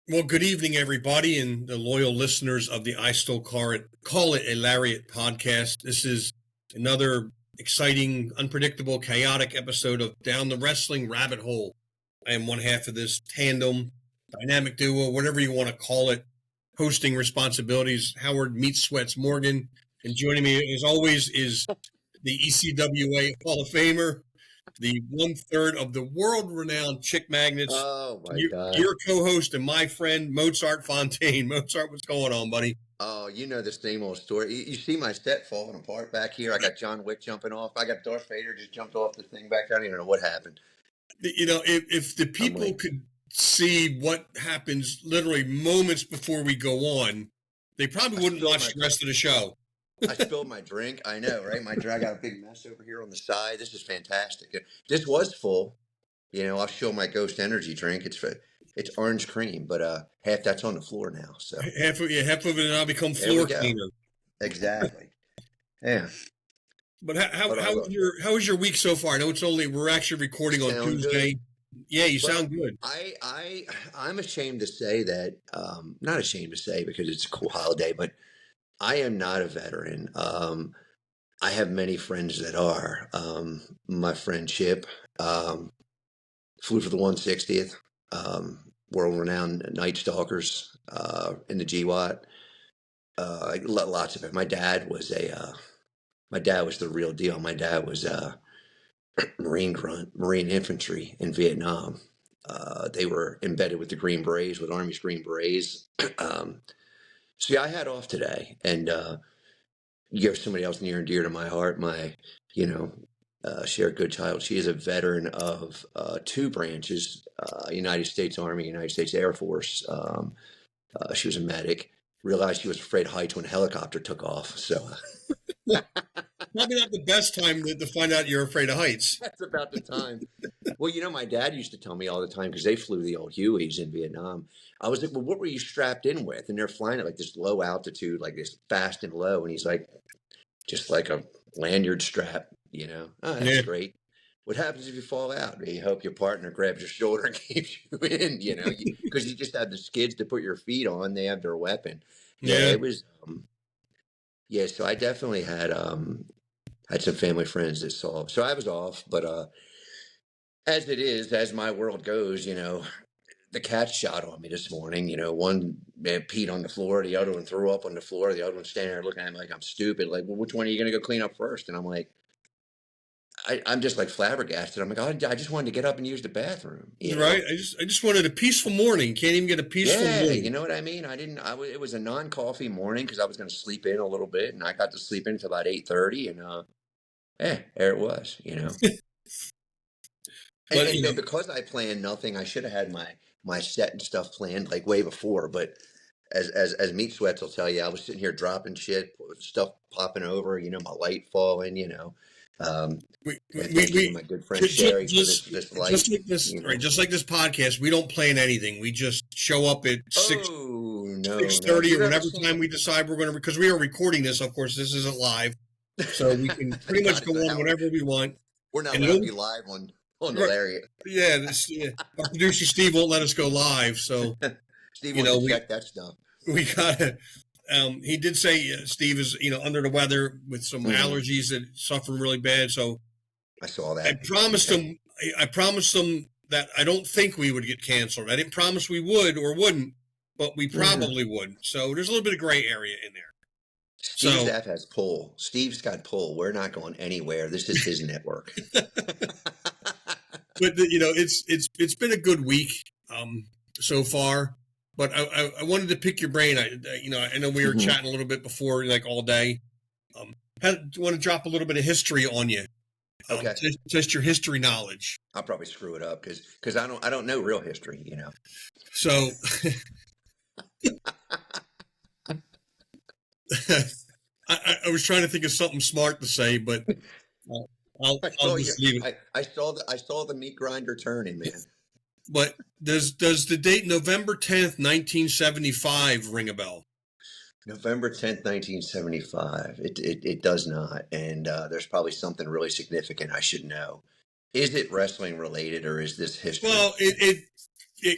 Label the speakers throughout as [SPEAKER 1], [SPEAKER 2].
[SPEAKER 1] Well, good evening, everybody, and the loyal listeners of the I Still Call It a Lariat podcast. This is another exciting, unpredictable, chaotic episode of Down the Wrestling Rabbit Hole. I am one half of this tandem, dynamic duo, whatever you want to call it. Hosting responsibilities, Howard Meat Sweats Morgan. And joining me, as always, is the ECWA Hall of Famer, the 1/3 of the world-renowned Chick Magnets.
[SPEAKER 2] Oh, my God.
[SPEAKER 1] Your co-host and my friend, Mozart Fontaine. Mozart, what's going on, buddy?
[SPEAKER 2] Oh, you know the same old story. You see my set falling apart back here? I got John Wick jumping off. I got Darth Vader just jumped off the thing back there. I don't even know what happened.
[SPEAKER 1] You know, if the people could see what happens literally moments before we go on, they probably wouldn't watch the rest of the show.
[SPEAKER 2] I spilled my drink. I know, right? I got a big mess over here on the side. This is fantastic. This was full. You know, I'll show my Ghost Energy drink. It's orange cream, but half that's on the floor now. So
[SPEAKER 1] half of it now become floor cleaner.
[SPEAKER 2] Exactly. Yeah.
[SPEAKER 1] But how was your week so far? I know we're actually recording on Tuesday. Good. Yeah, you sound good.
[SPEAKER 2] I'm ashamed to say that, not ashamed to say because it's a cool holiday, but I am not a veteran. I have many friends that are. My friend Chip flew for the 160th, world-renowned Night Stalkers in the GWAT. Lots of it. My dad was the real deal. My dad was Marine infantry in Vietnam. They were embedded with the Green Berets, with Army's Green Berets. So yeah, I had off today, and you're somebody else near and dear to my heart. My, shared good child. She is a veteran of two branches: United States Army, United States Air Force. She was a medic. Realized she was afraid of heights when a helicopter took off. So
[SPEAKER 1] probably not the best time to find out you're afraid of heights.
[SPEAKER 2] That's about the time. Well, my dad used to tell me all the time because they flew the old Hueys in Vietnam. I was like, well, what were you strapped in with? And they're flying at like this low altitude, like this fast and low. And he's like, just like a lanyard strap, Oh, that's great. What happens if you fall out? You hope your partner grabs your shoulder and keeps you in, because you just have the skids to put your feet on. They have their weapon. Yeah, it was. So I definitely had some family friends that saw. So I was off, but as my world goes, the cat shot on me this morning. One man peed on the floor, the other one threw up on the floor, the other one standing there looking at me like I'm stupid. Like, well, which one are you going to go clean up first? And I'm like, I'm just like flabbergasted. I'm like, I just wanted to get up and use the bathroom.
[SPEAKER 1] Right. I just wanted a peaceful morning. Can't even get a peaceful morning.
[SPEAKER 2] You know what I mean? It was a non-coffee morning because I was going to sleep in a little bit, and I got to sleep in until about 8:30, and there it was. And because I planned nothing, I should have had my set and stuff planned like way before. But as Meat Sweats will tell you, I was sitting here dropping shit, stuff popping over. My light falling. My good friend Sherry
[SPEAKER 1] just like this podcast, we don't plan anything. We just show up at 6:30 or whatever time we decide we're going to, because we are recording this. Of course, this isn't live, so we can pretty much go on whenever we want.
[SPEAKER 2] We're not going to be live on the Lariat.
[SPEAKER 1] Yeah, our producer Steve won't let us go live, so
[SPEAKER 2] Steve wants to check that stuff.
[SPEAKER 1] We gotta. He did say Steve is, under the weather with some allergies and suffering really bad. So
[SPEAKER 2] I saw that.
[SPEAKER 1] I promised him that I don't think we would get canceled. I didn't promise we would or wouldn't, but we probably would. So there's a little bit of gray area in there.
[SPEAKER 2] Steve's app has pull. Steve's got pull. We're not going anywhere. This is his network.
[SPEAKER 1] But it's been a good week so far. But I wanted to pick your brain. I know we were chatting a little bit before, like all day. I want to drop a little bit of history on you.
[SPEAKER 2] Okay.
[SPEAKER 1] Test your history knowledge.
[SPEAKER 2] I'll probably screw it up because I don't know real history.
[SPEAKER 1] So I was trying to think of something smart to say, but I'll just leave it.
[SPEAKER 2] I saw the meat grinder turning, man.
[SPEAKER 1] But does the date November 10th, 1975 ring a bell?
[SPEAKER 2] November 10th, 1975. It does not. And there's probably something really significant I should know. Is it wrestling related or is this history?
[SPEAKER 1] Well, it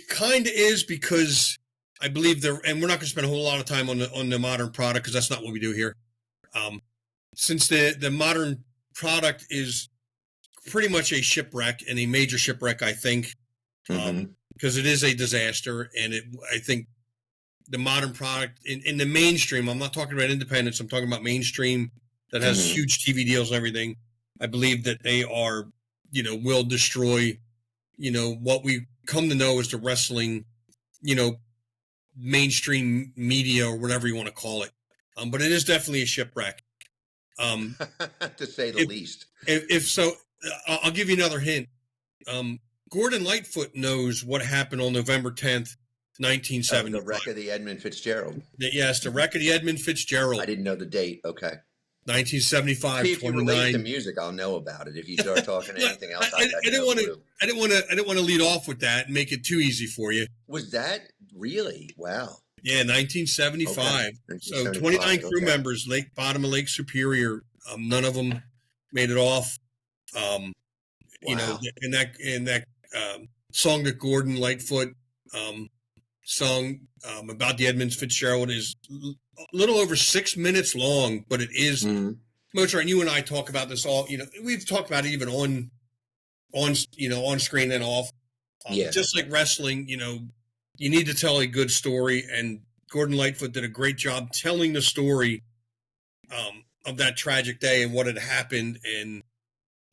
[SPEAKER 1] kind of is because I believe there, and we're not going to spend a whole lot of time on the modern product because that's not what we do here. Since the modern product is pretty much a shipwreck and a major shipwreck, I think, because it is a disaster, and I think the modern product in the mainstream. I'm not talking about independents. I'm talking about mainstream that has huge TV deals and everything. I believe that they are, will destroy, what we come to know as the wrestling, mainstream media or whatever you want to call it. But it is definitely a shipwreck.
[SPEAKER 2] To say the least.
[SPEAKER 1] If so, I'll give you another hint. Gordon Lightfoot knows what happened on November 10th, 1975.
[SPEAKER 2] The wreck of the Edmund Fitzgerald.
[SPEAKER 1] Yes, the wreck of the Edmund Fitzgerald.
[SPEAKER 2] I didn't know the date. Okay.
[SPEAKER 1] 1975.
[SPEAKER 2] See, if you relate to music, I'll know about it. If you start talking anything else, I didn't
[SPEAKER 1] want to lead off with that and make it too easy for you.
[SPEAKER 2] Was that really? Wow.
[SPEAKER 1] Yeah, 1975. Okay. So 29 crew members, bottom of Lake Superior. None of them made it off. In that song that Gordon Lightfoot sung about the Edmund Fitzgerald is a little over 6 minutes long, but it is Mozart. And you and I talk about this all. We've talked about it even on screen and off. Just like wrestling, you need to tell a good story, and Gordon Lightfoot did a great job telling the story of that tragic day and what had happened and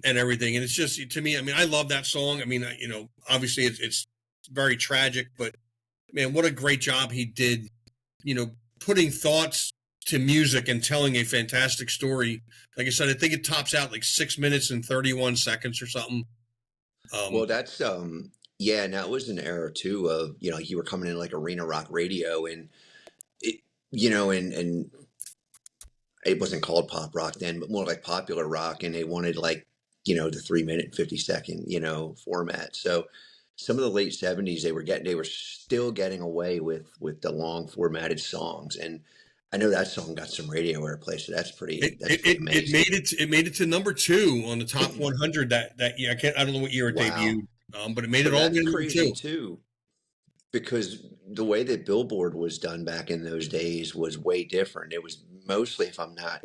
[SPEAKER 1] everything. And it's just, to me, I mean, I love that song. I mean, obviously it's very tragic, but man, what a great job he did, putting thoughts to music and telling a fantastic story. Like I said, I think it tops out like 6 minutes and 31 seconds or something.
[SPEAKER 2] Well, that's, yeah, and that was an era too of, you were coming in like arena rock radio and it, and it wasn't called pop rock then, but more like popular rock. And they wanted like, the 3-minute and 50-second, format. So some of the late 70s, they were still getting away with the long formatted songs. And I know that song got some radio airplay, so that's pretty amazing.
[SPEAKER 1] It made it to number 2 on the top 100 that year. I don't know what year it debuted, but it made it all the way to number 2
[SPEAKER 2] too. Because the way that Billboard was done back in those days was way different. It was mostly, if I'm not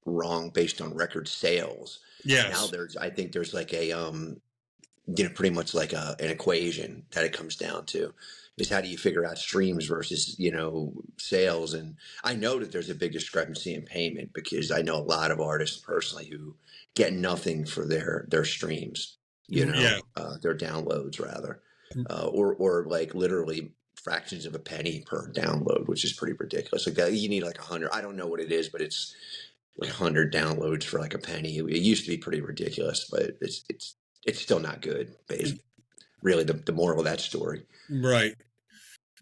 [SPEAKER 2] wrong, based on record sales.
[SPEAKER 1] Yes.
[SPEAKER 2] Now I think there's like a pretty much like an equation that it comes down to is how do you figure out streams versus, sales. And I know that there's a big discrepancy in payment because I know a lot of artists personally who get nothing for their streams, their downloads rather, or like literally fractions of a penny per download, which is pretty ridiculous. Like that, you need like 100. I don't know what it is, but it's like 100 downloads for like a penny. It used to be pretty ridiculous, but it's still not good. Basically, really, the moral of that story.
[SPEAKER 1] Right.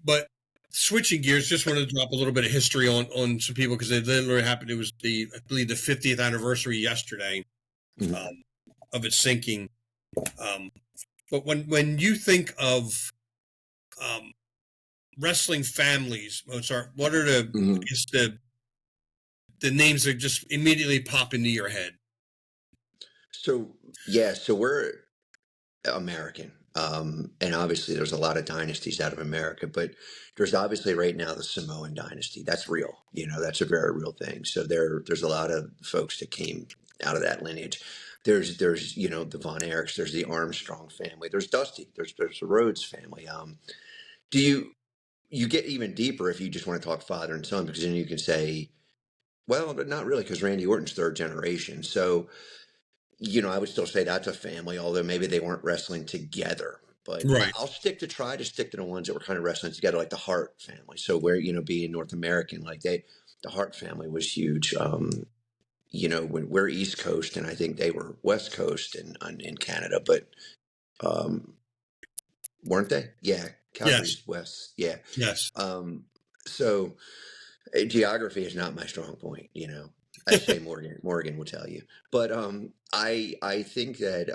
[SPEAKER 1] But switching gears, just wanted to drop a little bit of history on some people because it literally happened. It was I believe the 50th anniversary yesterday of its sinking. But when you think of wrestling families, Mozart, what are the names that just immediately pop into your head?
[SPEAKER 2] So we're American. And obviously there's a lot of dynasties out of America, but there's obviously right now the Samoan dynasty. That's real. That's a very real thing. So there's a lot of folks that came out of that lineage. There's the Von Erichs, there's the Armstrong family, there's Dusty, there's the Rhodes family. Do you get even deeper if you just want to talk father and son, because then you can say, well, but not really, because Randy Orton's third generation. So, I would still say that's a family, although maybe they weren't wrestling together. But
[SPEAKER 1] right.
[SPEAKER 2] I'll try to stick to the ones that were kind of wrestling together, like the Hart family. So where, being North American, like the Hart family was huge. When we're East Coast, and I think they were West Coast in Canada, but weren't they? Yeah. Calgary's
[SPEAKER 1] yes.
[SPEAKER 2] West. Yeah.
[SPEAKER 1] Yes.
[SPEAKER 2] So geography is not my strong point, I say Morgan will tell you, but I think of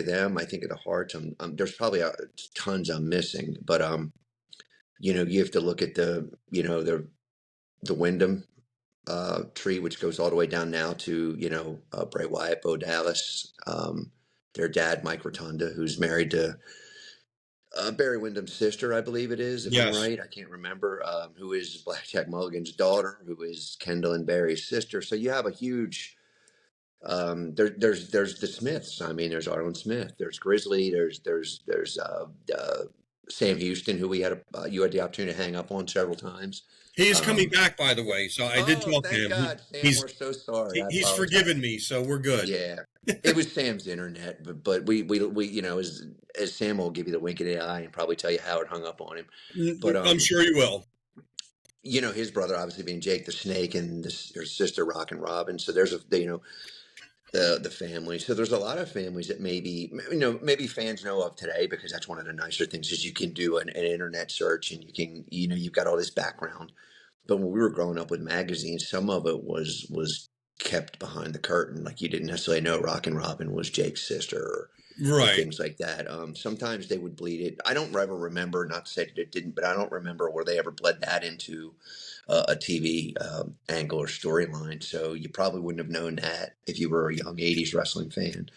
[SPEAKER 2] them. I think of the Hearts. There's probably tons I'm missing, but you have to look at the Wyndham tree, which goes all the way down now to Bray Wyatt, Bo Dallas, their dad Mike Rotunda, who's married to Barry Windham's sister, I believe it is, if I'm
[SPEAKER 1] Yes.
[SPEAKER 2] right. I can't remember. Who is Blackjack Mulligan's daughter, who is Kendall and Barry's sister. So you have a huge. There's the Smiths. I mean, there's Arlen Smith. There's Grizzly. There's Sam Houston, who you had the opportunity to hang up on several times.
[SPEAKER 1] He is coming back, by the way. So I did talk to
[SPEAKER 2] Thank
[SPEAKER 1] him.
[SPEAKER 2] God, Sam. We're so sorry. I
[SPEAKER 1] He's
[SPEAKER 2] apologize.
[SPEAKER 1] forgiven me, so we're good.
[SPEAKER 2] Yeah, it was Sam's internet, but we as Sam will give you the wink of the eye and probably tell you how it hung up on him. But
[SPEAKER 1] I'm sure you will.
[SPEAKER 2] His brother obviously being Jake the Snake and his sister Rockin' Robin. So there's the family. So there's a lot of families that maybe fans know of today, because that's one of the nicer things is you can do an internet search and you can you've got all this background. But when we were growing up with magazines, some of it was kept behind the curtain. Like you didn't necessarily know Rockin' Robin was Jake's sister or
[SPEAKER 1] Right.
[SPEAKER 2] things like that. Sometimes they would bleed it. I don't ever remember, not to say that it didn't, but I don't remember where they ever bled that into a TV angle or storyline. So you probably wouldn't have known that if you were a young 80s wrestling fan.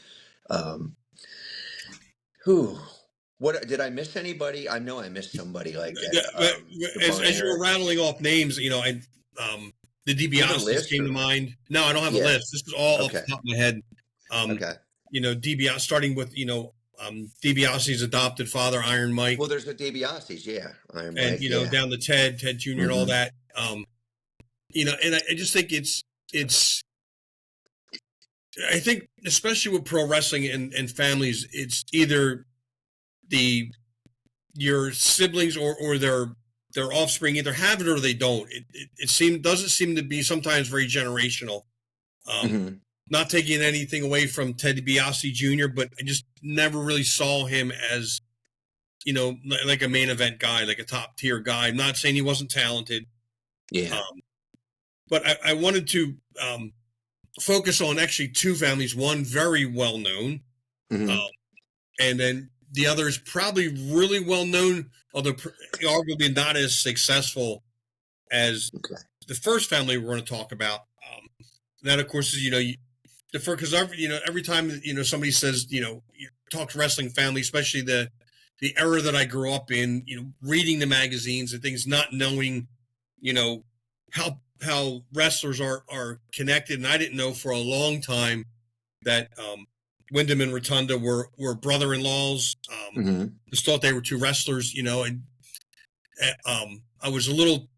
[SPEAKER 2] What did I miss anybody? I know I missed somebody like that.
[SPEAKER 1] As you were rattling off names, the DiBiase's came to mind. No, I don't have a list. This is all off the top of my head.
[SPEAKER 2] Okay.
[SPEAKER 1] DiBiase, starting with DiBiase's adopted father, Iron Mike.
[SPEAKER 2] Well, there's the DiBiase's, Iron Mike,
[SPEAKER 1] and Down to Ted Jr. and all that. And I just think it's. I think especially with pro wrestling and families, it's either your siblings or their offspring either have it or they don't. It doesn't seem to be sometimes very generational. Not taking anything away from Ted DiBiase Jr., but I just never really saw him as, like a main event guy, like a top tier guy. I'm not saying he wasn't talented.
[SPEAKER 2] Yeah.
[SPEAKER 1] But I wanted to focus on actually two families, one very well known, and then the other is probably really well known, although arguably not as successful as the first family we're going to talk about. That, of course, is because every time somebody says talks wrestling family, especially the era that I grew up in, reading the magazines and things, not knowing how wrestlers are connected, and I didn't know for a long time that Wyndham and Rotunda were brother-in-laws. Just thought they were two wrestlers, and I was a little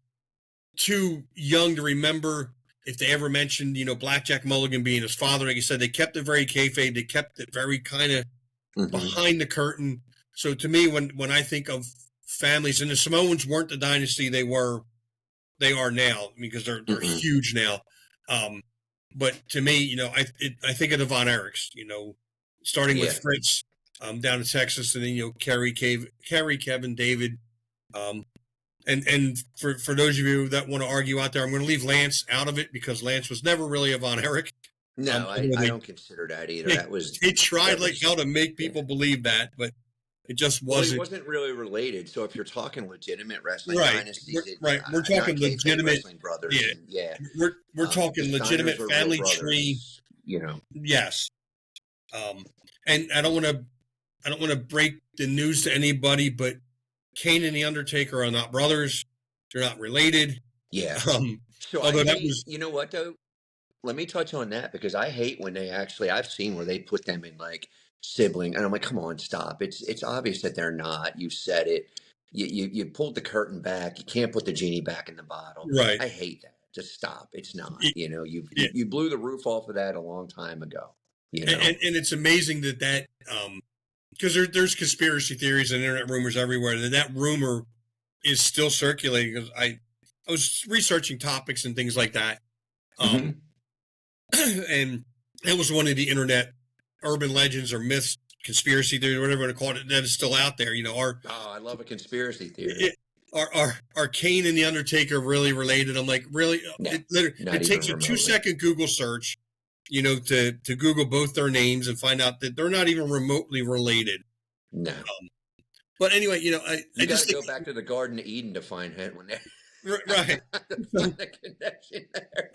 [SPEAKER 1] too young to remember if they ever mentioned, Blackjack Mulligan being his father. Like I said, they kept it very kayfabe. They kept it very kind of behind the curtain. So to me, when I think of families, and the Samoans weren't the dynasty they are now, because they're huge now. But to me, I think of the Von Erichs, starting with Fritz down to Texas, and then Kerry, Kevin, David. And for those of you that want to argue out there, I'm going to leave Lance out of it because Lance was never really a Von Erich.
[SPEAKER 2] No, I don't consider that either.
[SPEAKER 1] They tried hell to make people believe that, but it just wasn't.
[SPEAKER 2] Well, he wasn't really related. So if you're talking legitimate wrestling dynasties,
[SPEAKER 1] we're talking legitimate
[SPEAKER 2] wrestling brothers.
[SPEAKER 1] We're talking legitimate family tree. Yes. And I don't want to break the news to anybody, but Kane and the Undertaker are not brothers. They're not related.
[SPEAKER 2] Yeah. So you know what though? Let me touch on that, because I hate when I've seen where they put them in like sibling, and I'm like, come on, stop. It's obvious that they're not. You said it. You pulled the curtain back. You can't put the genie back in the bottle.
[SPEAKER 1] Right.
[SPEAKER 2] I hate that. Just stop. It's not. You blew the roof off of that a long time ago. And
[SPEAKER 1] it's amazing that because there's conspiracy theories and internet rumors everywhere, that rumor is still circulating. Because I was researching topics and things like that, and it was one of the internet urban legends or myths, conspiracy theories, whatever you want to call it, that is still out there.
[SPEAKER 2] I love a conspiracy theory.
[SPEAKER 1] Are Kane and the Undertaker really related? I'm like, really?
[SPEAKER 2] No,
[SPEAKER 1] it takes a 2-second Google search, to Google both their names and find out that they're not even remotely related.
[SPEAKER 2] No.
[SPEAKER 1] But anyway,
[SPEAKER 2] you got to go back to the Garden of Eden to find it when
[SPEAKER 1] right.
[SPEAKER 2] The connection there.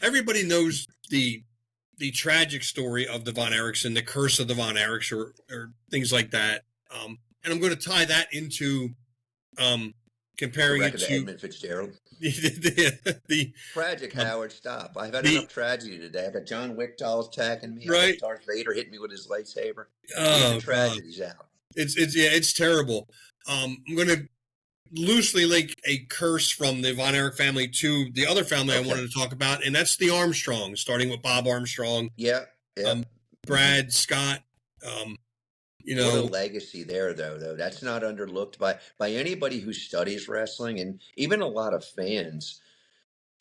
[SPEAKER 1] Everybody knows the tragic story of the Von Erichs and the curse of the Von Erichs or things like that. and I'm going to tie that into
[SPEAKER 2] The
[SPEAKER 1] comparing
[SPEAKER 2] wreck
[SPEAKER 1] it
[SPEAKER 2] of the
[SPEAKER 1] to
[SPEAKER 2] Edmund Fitzgerald.
[SPEAKER 1] the
[SPEAKER 2] Tragic,
[SPEAKER 1] um,
[SPEAKER 2] Howard. Stop. I've had
[SPEAKER 1] the
[SPEAKER 2] enough tragedy today. I got John Wick dolls attacking me. I got
[SPEAKER 1] right.
[SPEAKER 2] Darth Vader hitting me with his lightsaber. Get the
[SPEAKER 1] Oh God,
[SPEAKER 2] tragedies out.
[SPEAKER 1] it's yeah, it's terrible. I'm going to loosely link a curse from the Von Erich family to the other family I
[SPEAKER 2] Okay.
[SPEAKER 1] wanted to talk about, and that's the Armstrongs, starting with Bob Armstrong,
[SPEAKER 2] Yeah. Yeah.
[SPEAKER 1] um,
[SPEAKER 2] hmm
[SPEAKER 1] Brad Scott. Um, you
[SPEAKER 2] What a
[SPEAKER 1] know,
[SPEAKER 2] legacy there, though. That's not underlooked by anybody who studies wrestling, and even a lot of fans.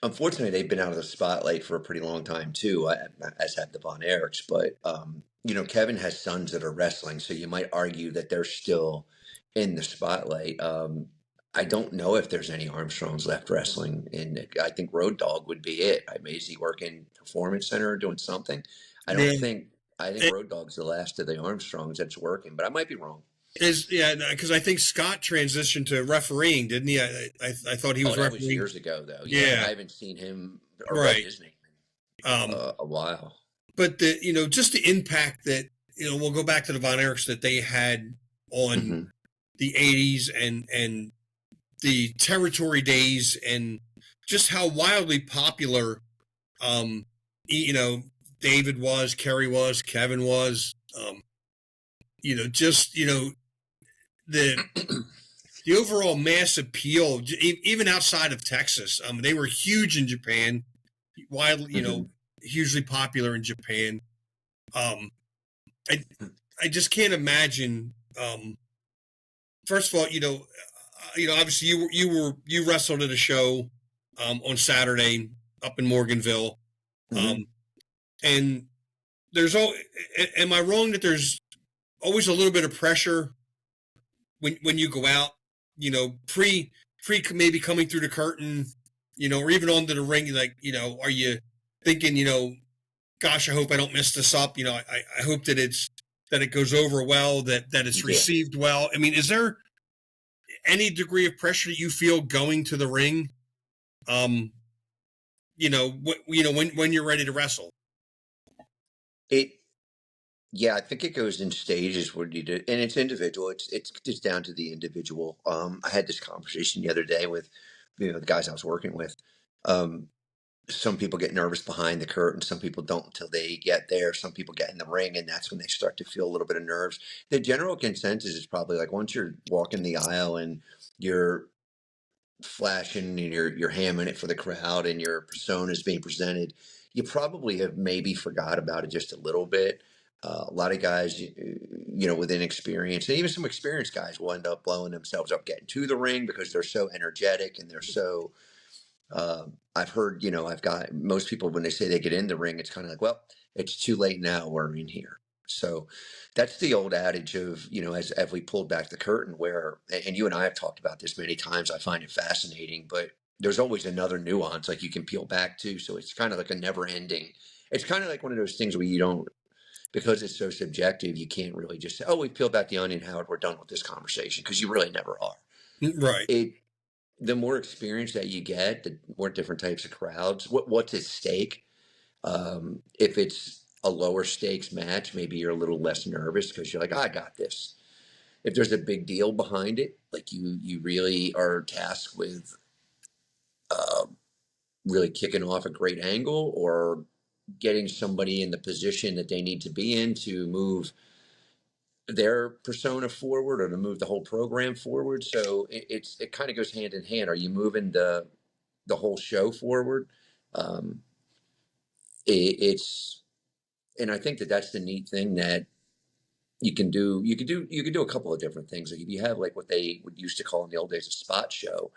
[SPEAKER 2] Unfortunately, they've been out of the spotlight for a pretty long time too, as have the Von Erichs. But Kevin has sons that are wrestling, so you might argue that they're still in the spotlight. I don't know if there's any Armstrongs left wrestling, and I think Road Dogg would be it. I mean, is he working Performance Center or doing something? I don't
[SPEAKER 1] yeah,
[SPEAKER 2] think. I think
[SPEAKER 1] it
[SPEAKER 2] Road Dogg's the last of the Armstrongs that's working, but I might be wrong.
[SPEAKER 1] is yeah, because I think Scott transitioned to refereeing, didn't he? I thought he
[SPEAKER 2] Oh,
[SPEAKER 1] was
[SPEAKER 2] that was
[SPEAKER 1] refereeing.
[SPEAKER 2] years ago, though. Yeah,
[SPEAKER 1] Yeah,
[SPEAKER 2] I haven't seen him or read
[SPEAKER 1] right.
[SPEAKER 2] his name in
[SPEAKER 1] Um,
[SPEAKER 2] a while.
[SPEAKER 1] but just the impact that we'll go back to the Von Erichs that they had on
[SPEAKER 2] hmm
[SPEAKER 1] the '80s and the territory days and just how wildly popular um David was, Kerry was, Kevin was, just the the overall mass appeal even outside of Texas. They were huge in Japan, widely,
[SPEAKER 2] hmm
[SPEAKER 1] hugely popular in Japan. um I I just can't imagine. First of all, obviously you wrestled at a show on Saturday up in Morganville,
[SPEAKER 2] hmm
[SPEAKER 1] um, and there's all. Am I wrong that there's always a little bit of pressure when you go out? Pre maybe coming through the curtain, or even onto the ring. Like, are you thinking, gosh, I hope I don't mess this up. I hope that it goes over well, that it's
[SPEAKER 2] Yeah.
[SPEAKER 1] received well. I mean, is there any degree of pressure that you feel going to the ring? Um, when you're ready to wrestle.
[SPEAKER 2] It Yeah, I think it goes in stages where you do, and it's individual. It's just down to the individual. I had this conversation the other day with the guys I was working with. Um, some people get nervous behind the curtain. Some people don't until they get there. Some people get in the ring, and that's when they start to feel a little bit of nerves. The general consensus is probably like once you're walking the aisle and you're flashing and you're hamming it for the crowd and your persona is being presented, you probably have maybe forgot about it just a little bit. A lot of guys, with inexperience, and even some experienced guys will end up blowing themselves up getting to the ring because they're so energetic and they're so. I've heard, I've got most people when they say they get in the ring, it's kind of like, well, it's too late now. We're in here. So that's the old adage of, as we pulled back the curtain where, and you and I have talked about this many times, I find it fascinating, but there's always another nuance like you can peel back to. So it's kind of like a never ending. It's kind of like one of those things where you don't, because it's so subjective, you can't really just say, oh, we peeled back the onion, Howard, we're done with this conversation, because you really never are.
[SPEAKER 1] Right.
[SPEAKER 2] It The more experience that you get, the more different types of crowds. What's at stake? If it's a lower stakes match, maybe you're a little less nervous because you're like, I got this. If there's a big deal behind it, like you really are tasked with uh, really kicking off a great angle or getting somebody in the position that they need to be in to move their persona forward or to move the whole program forward. So it kind of goes hand in hand. Are you moving the whole show forward? Um, it's and I think that's the neat thing that you can do. You can do a couple of different things. Like if you have like what they would used to call in the old days a spot show,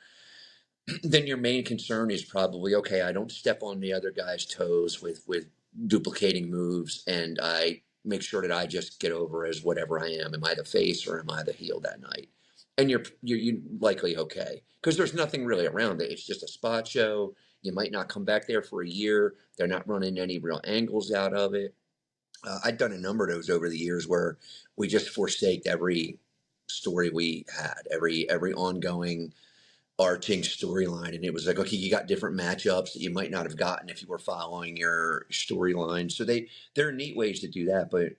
[SPEAKER 2] then your main concern is probably okay. I don't step on the other guy's toes with duplicating moves, and I make sure that I just get over as whatever I am. Am I the face or am I the heel that night? And you're likely okay because there's nothing really around it. It's just a spot show. You might not come back there for a year. They're not running any real angles out of it. I've done a number of those over the years where we just forsaked every story we had, every ongoing arching storyline, and it was like, okay, you got different matchups that you might not have gotten if you were following your storyline. So there are neat ways to do that. But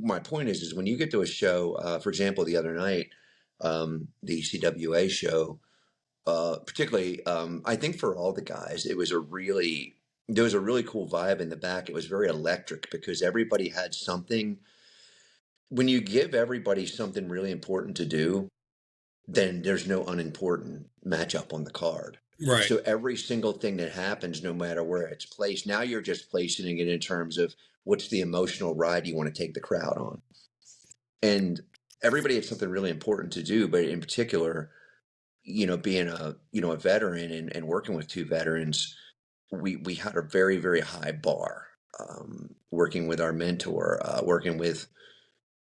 [SPEAKER 2] my point is when you get to a show, for example, the other night. the ECWA show, particularly, I think for all the guys, there was a really cool vibe in the back. It was very electric because everybody had something. When you give everybody something really important to do, then there's no unimportant matchup on the card.
[SPEAKER 1] Right.
[SPEAKER 2] So every single thing that happens, no matter where it's placed, now you're just placing it in terms of what's the emotional ride you want to take the crowd on. And everybody had something really important to do, but in particular, being a veteran and working with two veterans, we had a very, very high bar. Working with our mentor, working with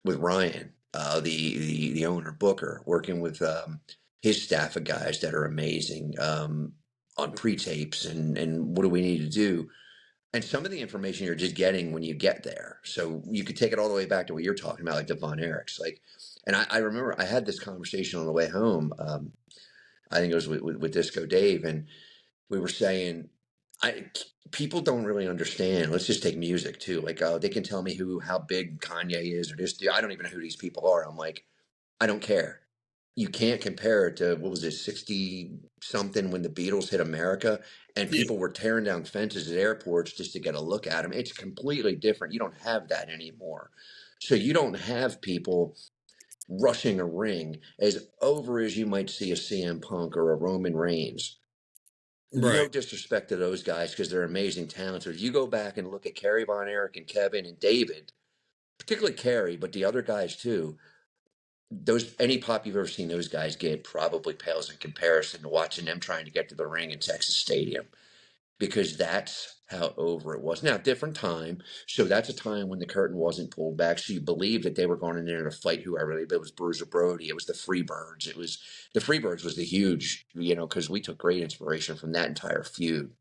[SPEAKER 2] Ryan, the owner Booker, working with his staff of guys that are amazing on pre-tapes and what do we need to do. And some of the information you're just getting when you get there. So you could take it all the way back to what you're talking about, like the Von Erichs. And I remember I had this conversation on the way home. I think it was with Disco Dave, and we were saying, people don't really understand. Let's just take music too. Like, they can tell me how big Kanye is or this. I don't even know who these people are. I'm like, I don't care. You can't compare it to, what was it, 60 something when the Beatles hit America and people were tearing down fences at airports just to get a look at them. It's completely different. You don't have that anymore. So you don't have people rushing a ring as over as you might see a CM Punk or a Roman Reigns.
[SPEAKER 1] Right.
[SPEAKER 2] No disrespect to those guys because they're amazing talents. If you go back and look at Kerry Von Erich and Kevin and David, particularly Kerry, but the other guys too, any pop you've ever seen those guys get probably pales in comparison to watching them trying to get to the ring in Texas Stadium, because that's how over it was. Now, different time. So that's a time when the curtain wasn't pulled back. So you believed that they were going in there to fight whoever. It was Bruiser Brody. It was the Freebirds. The Freebirds was the huge, because we took great inspiration from that entire feud.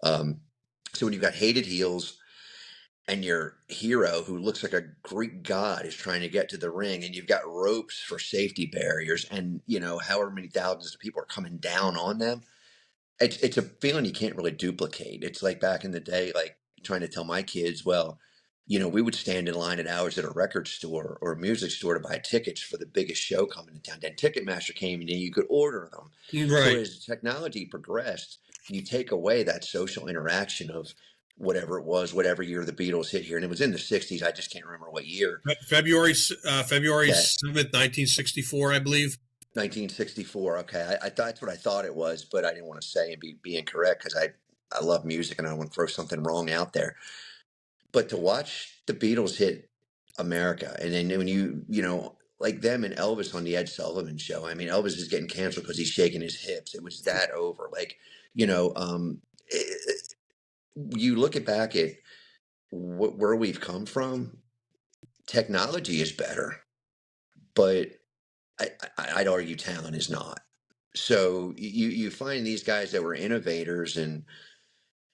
[SPEAKER 2] So when you've got hated heels and your hero who looks like a Greek god is trying to get to the ring, and you've got ropes for safety barriers, and however many thousands of people are coming down on them, it's a feeling you can't really duplicate. It's like back in the day, like trying to tell my kids, well, we would stand in line at hours at a record store or a music store to buy tickets for the biggest show coming to town. Then Ticketmaster came and you could order them.
[SPEAKER 1] Right.
[SPEAKER 2] So as technology progressed, you take away that social interaction of whatever it was, whatever year the Beatles hit here. And it was in the 60s. I just can't remember what year.
[SPEAKER 1] February 7th, 1964, I believe.
[SPEAKER 2] 1964. Okay. That's what I thought it was, but I didn't want to say and be incorrect because I love music and I don't want to throw something wrong out there. But to watch the Beatles hit America, and then when like them and Elvis on the Ed Sullivan Show, I mean, Elvis is getting canceled because he's shaking his hips. It was that over. Like, you look back at where we've come from, technology is better, but I'd argue talent is not. So you find these guys that were innovators and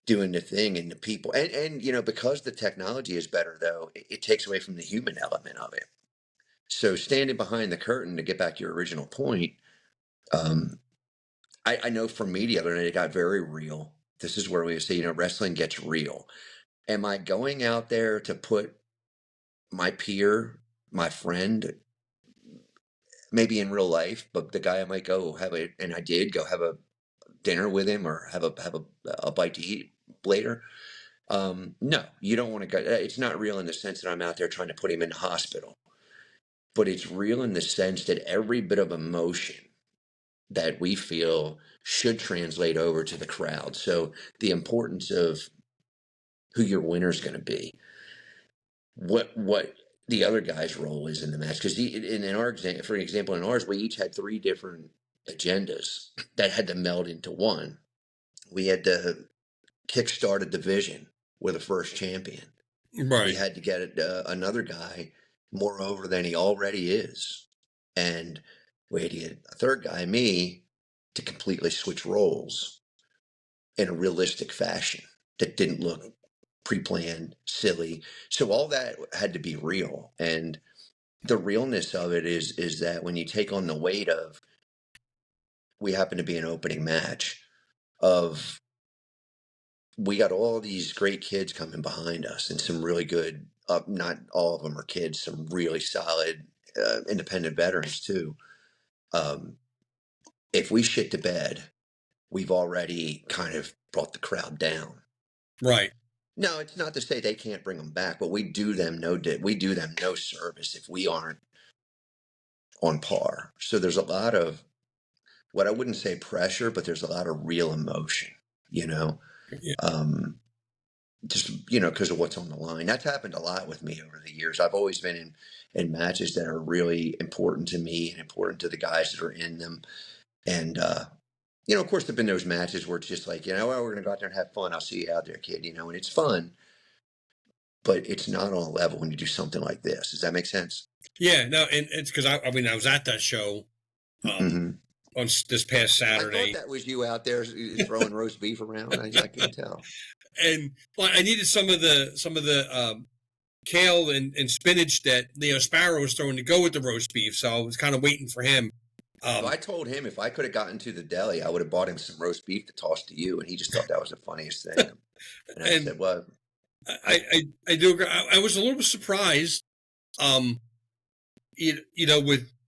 [SPEAKER 2] doing the thing, and the people, and because the technology is better, though, it takes away from the human element of it. So standing behind the curtain, to get back to your original point, I know for me the other night it got very real. This is where we say, wrestling gets real. Am I going out there to put my peer, my friend, maybe in real life, but the guy I might go have and I did go have a dinner with him or have a bite to eat later? No, you don't want to go. It's not real in the sense that I'm out there trying to put him in the hospital, but it's real in the sense that every bit of emotion that we feel should translate over to the crowd. So the importance of who your winner is going to be, what the other guy's role is in the match. Because in our example, for example, in ours, we each had 3 different agendas that had to meld into one. We had to kickstart a division with a first champion.
[SPEAKER 1] Right.
[SPEAKER 2] We had to get another guy more over than he already is. And we had to get a third guy, me, to completely switch roles in a realistic fashion that didn't look pre-planned, silly. So all that had to be real. And the realness of it is that when you take on the weight of, we happen to be an opening match of, we got all these great kids coming behind us and some really good, not all of them are kids, some really solid independent veterans too. um, if we shit the bed, we've already kind of brought the crowd down.
[SPEAKER 1] Right.
[SPEAKER 2] No, it's not to say they can't bring them back, but we do them no service if we aren't on par. So there's a lot of what I wouldn't say pressure, but there's a lot of real emotion, you know,
[SPEAKER 1] Yeah.
[SPEAKER 2] just, you know, because of what's on the line. That's happened a lot with me over the years. I've always been in matches that are really important to me and important to the guys that are in them. And, you know, of course, there've been those matches where it's just like, you know, well, we're going to go out there and have fun. I'll see you out there, kid, you know, and it's fun, but it's not on a level when you do something like this. Does that make sense?
[SPEAKER 1] Yeah, no, and it's because I mean, I was at that show on this past Saturday.
[SPEAKER 2] I thought that was you out there throwing roast beef around. I can tell.
[SPEAKER 1] And well, I needed some of the kale and spinach that Sparrow was throwing to go with the roast beef, so I was kind of waiting for him.
[SPEAKER 2] So I told him if I could have gotten to the deli, I would have bought him some roast beef to toss to you, and he just thought that was the funniest thing. And I said, "Well,
[SPEAKER 1] I do agree. I was a little bit surprised, with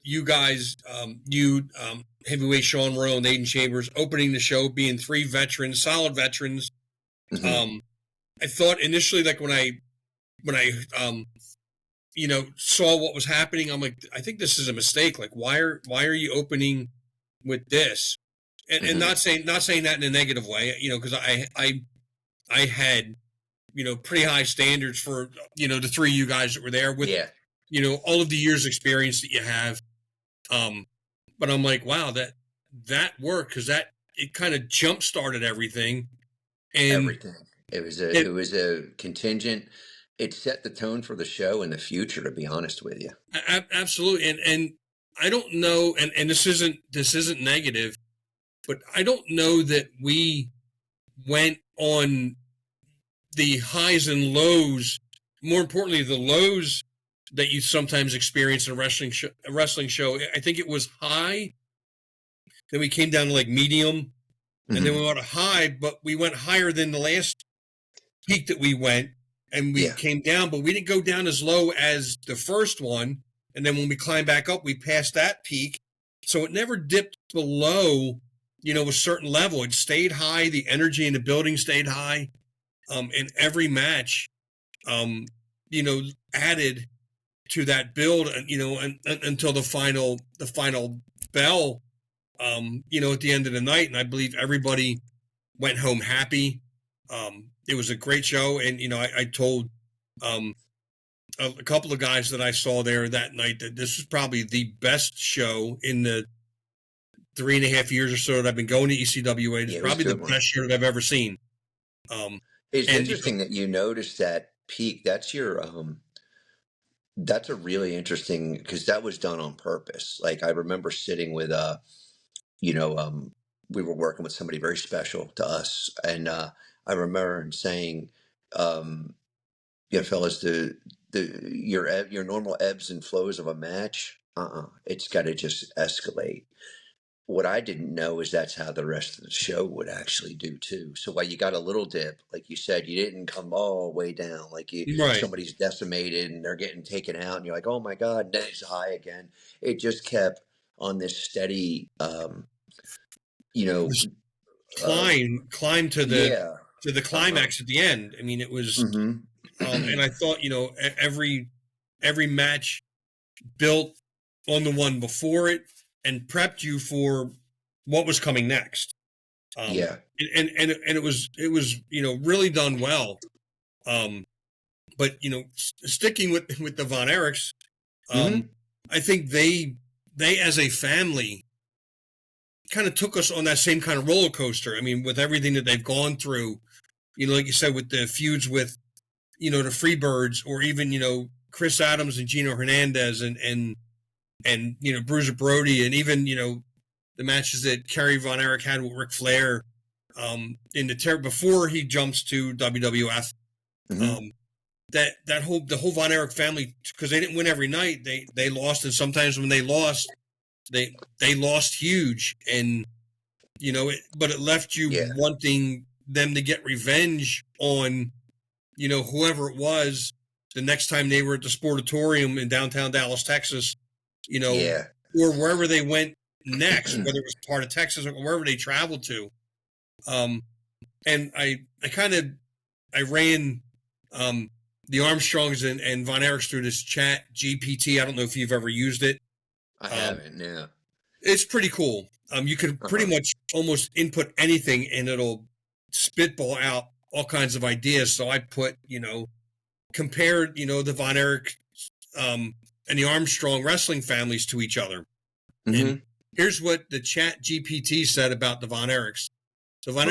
[SPEAKER 1] you guys, heavyweight Sean Rowe and Aiden Chambers opening the show, being three veterans, solid veterans.
[SPEAKER 2] mm-hmm.
[SPEAKER 1] I thought initially, like when I saw what was happening, I'm like, I think this is a mistake. Like, why are you opening with this? And
[SPEAKER 2] Mm-hmm.
[SPEAKER 1] and not saying that in a negative way, because I had, pretty high standards for, the three of you guys that were there with, all of the years experience that you have. But I'm like, wow, that worked because it kind of jump started everything. And
[SPEAKER 2] Everything. It was a contingent. It set the tone for the show in the future, to be honest with you.
[SPEAKER 1] Absolutely. And I don't know, and this isn't negative, but I don't know that we went on the highs and lows. More importantly, the lows that you sometimes experience in a wrestling show. I think it was high. Then we came down to like medium, and then we went to high, but we went higher than the last peak that we went, and we came down, but we didn't go down as low as the first one. And then when we climbed back up, we passed that peak. So it never dipped below, a certain level. It stayed high. The energy in the building stayed high. And every match, added to that build, until the final bell, at the end of the night. And I believe everybody went home happy. It was a great show. And, I told a couple of guys that I saw there that night that this was probably the best show in the 3.5 years or so that I've been going to ECWA. It's probably the best show that I've ever seen.
[SPEAKER 2] It's interesting that you noticed that peak. That's that's a really interesting, because that was done on purpose. Like I remember sitting with, we were working with somebody very special to us. And I remember saying, fellas, your normal ebbs and flows of a match, it's got to just escalate. What I didn't know is that's how the rest of the show would actually do too. So while you got a little dip, like you said, you didn't come all the way down. Like somebody's decimated and they're getting taken out, and you're like, oh my God, then it's high again. It just kept on this steady,
[SPEAKER 1] climb to the climax at the end. I mean, it was, and I thought, every match built on the one before it and prepped you for what was coming next. And it was really done well. But sticking with the Von Erichs, I think they as a family kind of took us on that same kind of roller coaster. I mean, with everything that they've gone through, like you said, with the feuds with, the Freebirds, or even, Chris Adams and Gino Hernandez and Bruiser Brody, and even, the matches that Kerry Von Erich had with Ric Flair in before he jumps to WWF. The whole Von Erich family, because they didn't win every night, they lost, and sometimes when they lost, they lost huge, and but it left you wanting them to get revenge on whoever it was the next time they were at the Sportatorium in downtown Dallas, Texas, or wherever they went next, whether it was part of Texas or wherever they traveled to. And I ran the Armstrongs and Von Erichs through this chat GPT. I don't know if you've ever used it.
[SPEAKER 2] I haven't. Yeah.
[SPEAKER 1] It's pretty cool. You could pretty much almost input anything and it'll spitball out all kinds of ideas. So I put, compared, the Von Erich and the Armstrong wrestling families to each other.
[SPEAKER 2] Mm-hmm.
[SPEAKER 1] And here's what the chat GPT said about the Von Erichs. The Von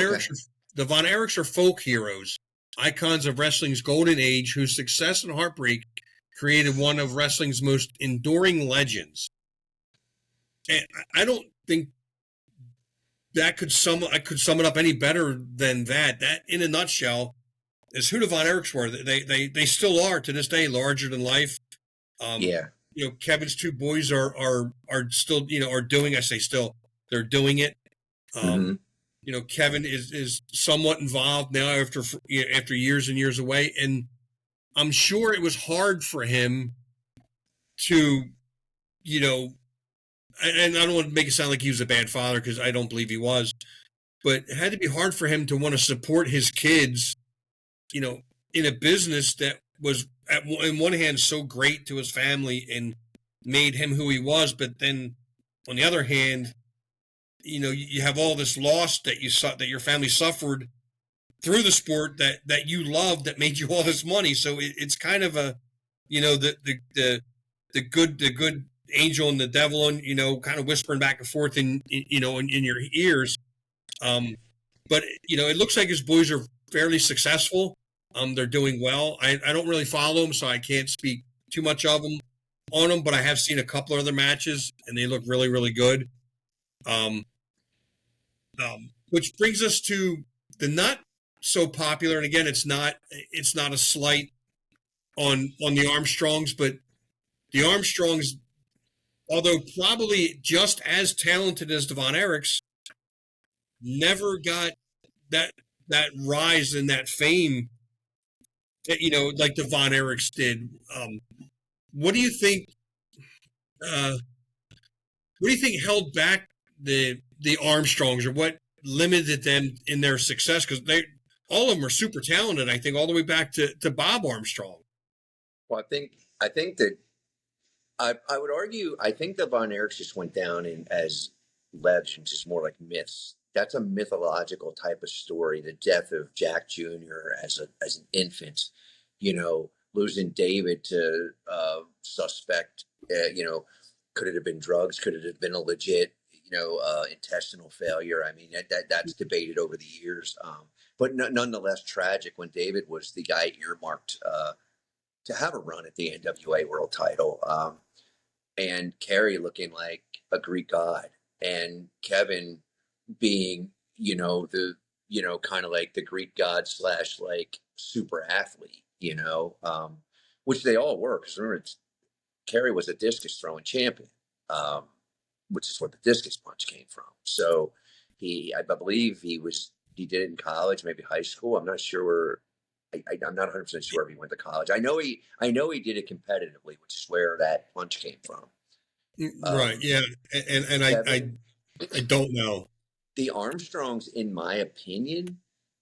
[SPEAKER 1] Erichs are folk heroes, icons of wrestling's golden age whose success and heartbreak created one of wrestling's most enduring legends. And I don't think that I could sum it up any better than that. That, in a nutshell, is who the Von Erichs were. They still are to this day larger than life. Kevin's two boys are still are doing. I say still, they're doing it. Kevin is somewhat involved now after years and years away, and I'm sure it was hard for him to, and I don't want to make it sound like he was a bad father because I don't believe he was, but it had to be hard for him to want to support his kids, in a business that was in one hand so great to his family and made him who he was, but then on the other hand, you have all this loss that your family suffered through the sport that you loved that made you all this money. So it's kind of a, the good angel and the devil, and kind of whispering back and forth in your ears. But it looks like his boys are fairly successful. They're doing well. I don't really follow them, so I can't speak too much of them on them. But I have seen a couple of other matches, and they look really, really good. Which brings us to the not so popular, and again, it's not a slight on the Armstrongs, but the Armstrongs, although probably just as talented as the Von Erichs, never got that rise and that fame that, like the Von Erichs did. What do you think? What do you think held back the Armstrongs, or what limited them in their success? Because all of them are super talented. I think all the way back to Bob Armstrong.
[SPEAKER 2] Well, I think that I would argue. I think the Von Erichs just went down as legends, just more like myths. That's a mythological type of story. The death of Jack Jr. as an infant, losing David to suspect. Could it have been drugs? Could it have been a legit, intestinal failure? I mean, that's debated over the years. But nonetheless tragic when David was the guy earmarked to have a run at the NWA world title. And Kerry looking like a Greek god, and Kevin being, kind of like the Greek god / like super athlete, which they all were. Because remember, Kerry was a discus throwing champion, which is where the discus punch came from. So I believe he did it in college, maybe high school. I'm not sure I'm not 100% sure if he went to college. I know he did it competitively, which is where that punch came from.
[SPEAKER 1] Right. Yeah. And I don't know.
[SPEAKER 2] The Armstrongs, in my opinion,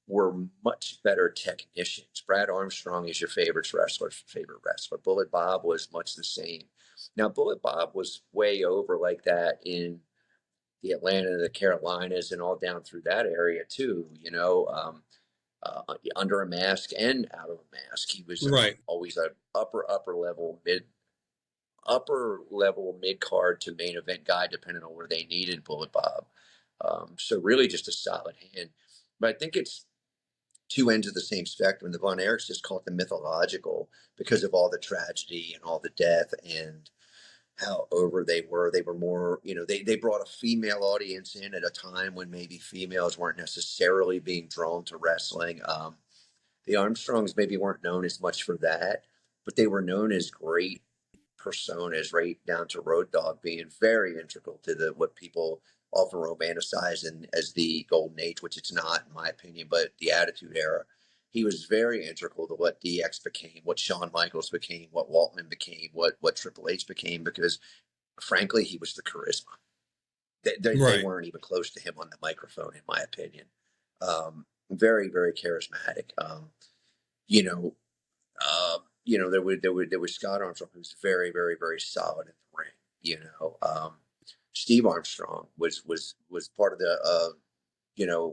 [SPEAKER 2] were much better technicians. Brad Armstrong is your favorite wrestler. Bullet Bob was much the same. Now, Bullet Bob was way over like that in the Atlanta, the Carolinas, and all down through that area too. Under a mask and out of a mask, he was always an upper level mid card to main event guy, depending on where they needed Bullet Bob. So really just a solid hand. But I think it's two ends of the same spectrum. The Von Erichs just call it the mythological because of all the tragedy and all the death and how over they were. They were more, they brought a female audience in at a time when maybe females weren't necessarily being drawn to wrestling. The Armstrongs maybe weren't known as much for that, but they were known as great personas, right down to Road Dogg being very integral to what people often romanticize as the golden age, which it's not in my opinion, but the Attitude Era. He was very integral to what DX became, what Shawn Michaels became, what Waltman became, what Triple H became, because frankly, he was the charisma. They
[SPEAKER 1] Right.
[SPEAKER 2] weren't even close to him on the microphone, in my opinion. Very, very charismatic. You know, there was Scott Armstrong, who was very, very, very solid in the ring. Steve Armstrong was part of the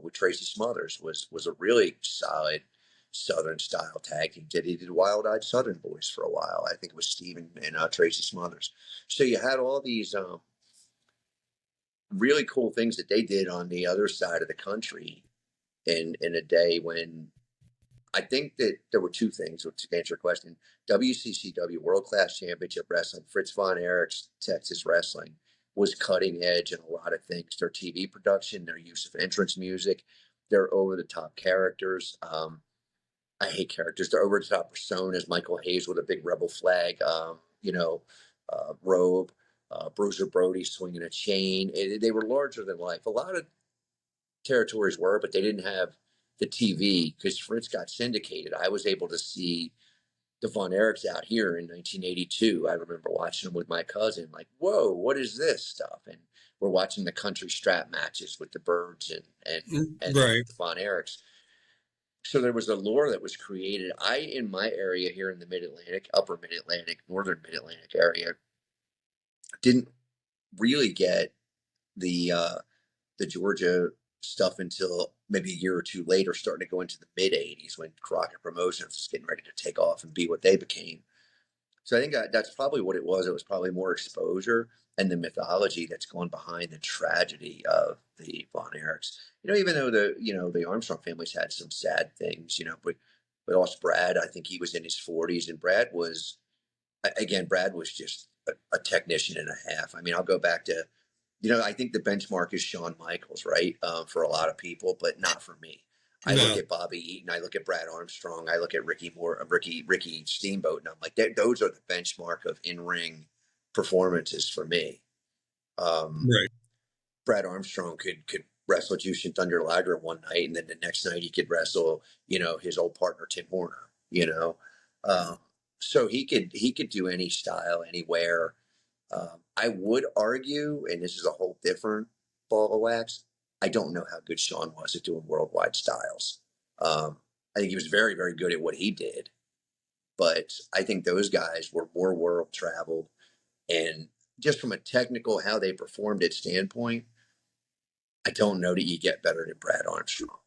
[SPEAKER 2] with Tracy Smothers was a really solid Southern style tag team. He did Wild Eyed Southern Boys for a while. I think it was Steve and Tracy Smothers. So you had all these really cool things that they did on the other side of the country in a day when I think that there were two things to answer your question. WCCW, World Class Championship Wrestling, Fritz von Erichs, Texas Wrestling, was cutting edge in a lot of things. Their TV production, their use of entrance music, their over-the-top characters. I hate characters. Their over-the-top personas. Michael Hayes with a big rebel flag, robe. Bruiser Brody swinging a chain. They were larger than life. A lot of territories were, but they didn't have the TV because Fritz got syndicated. I was able to see the Von Erichs out here in 1982. I remember watching them with my cousin, like, whoa, what is this stuff? And we're watching the country strap matches with the Birds and
[SPEAKER 1] Right.
[SPEAKER 2] the Von Erichs. So there was a lore that was created. In my area here in the Mid-Atlantic, upper Mid-Atlantic, northern Mid-Atlantic area, didn't really get the Georgia stuff until maybe a year or two later, starting to go into the mid 80s when Crockett Promotions was getting ready to take off and be what they became. So I think that's probably what it was. It was probably more exposure and the mythology that's going behind the tragedy of the Von Erichs. Even though the Armstrong families had some sad things, but also Brad, I think he was in his 40s, and Brad was just a technician and a half. I mean, I'll go back to I think the benchmark is Shawn Michaels, right? For a lot of people, but not for me. I look at Bobby Eaton, I look at Brad Armstrong, I look at Ricky Steamboat, and I'm like, those are the benchmark of in-ring performances for me.
[SPEAKER 1] Right.
[SPEAKER 2] Brad Armstrong could wrestle Jushin Thunder Liger one night, and then the next night he could wrestle, his old partner Tim Horner. So he could do any style, anywhere. I would argue, and this is a whole different ball of wax, I don't know how good Shawn was at doing worldwide styles. I think he was very, very good at what he did. But I think those guys were more world traveled. And just from a technical, how they performed at standpoint, I don't know that you get better than Brad Armstrong.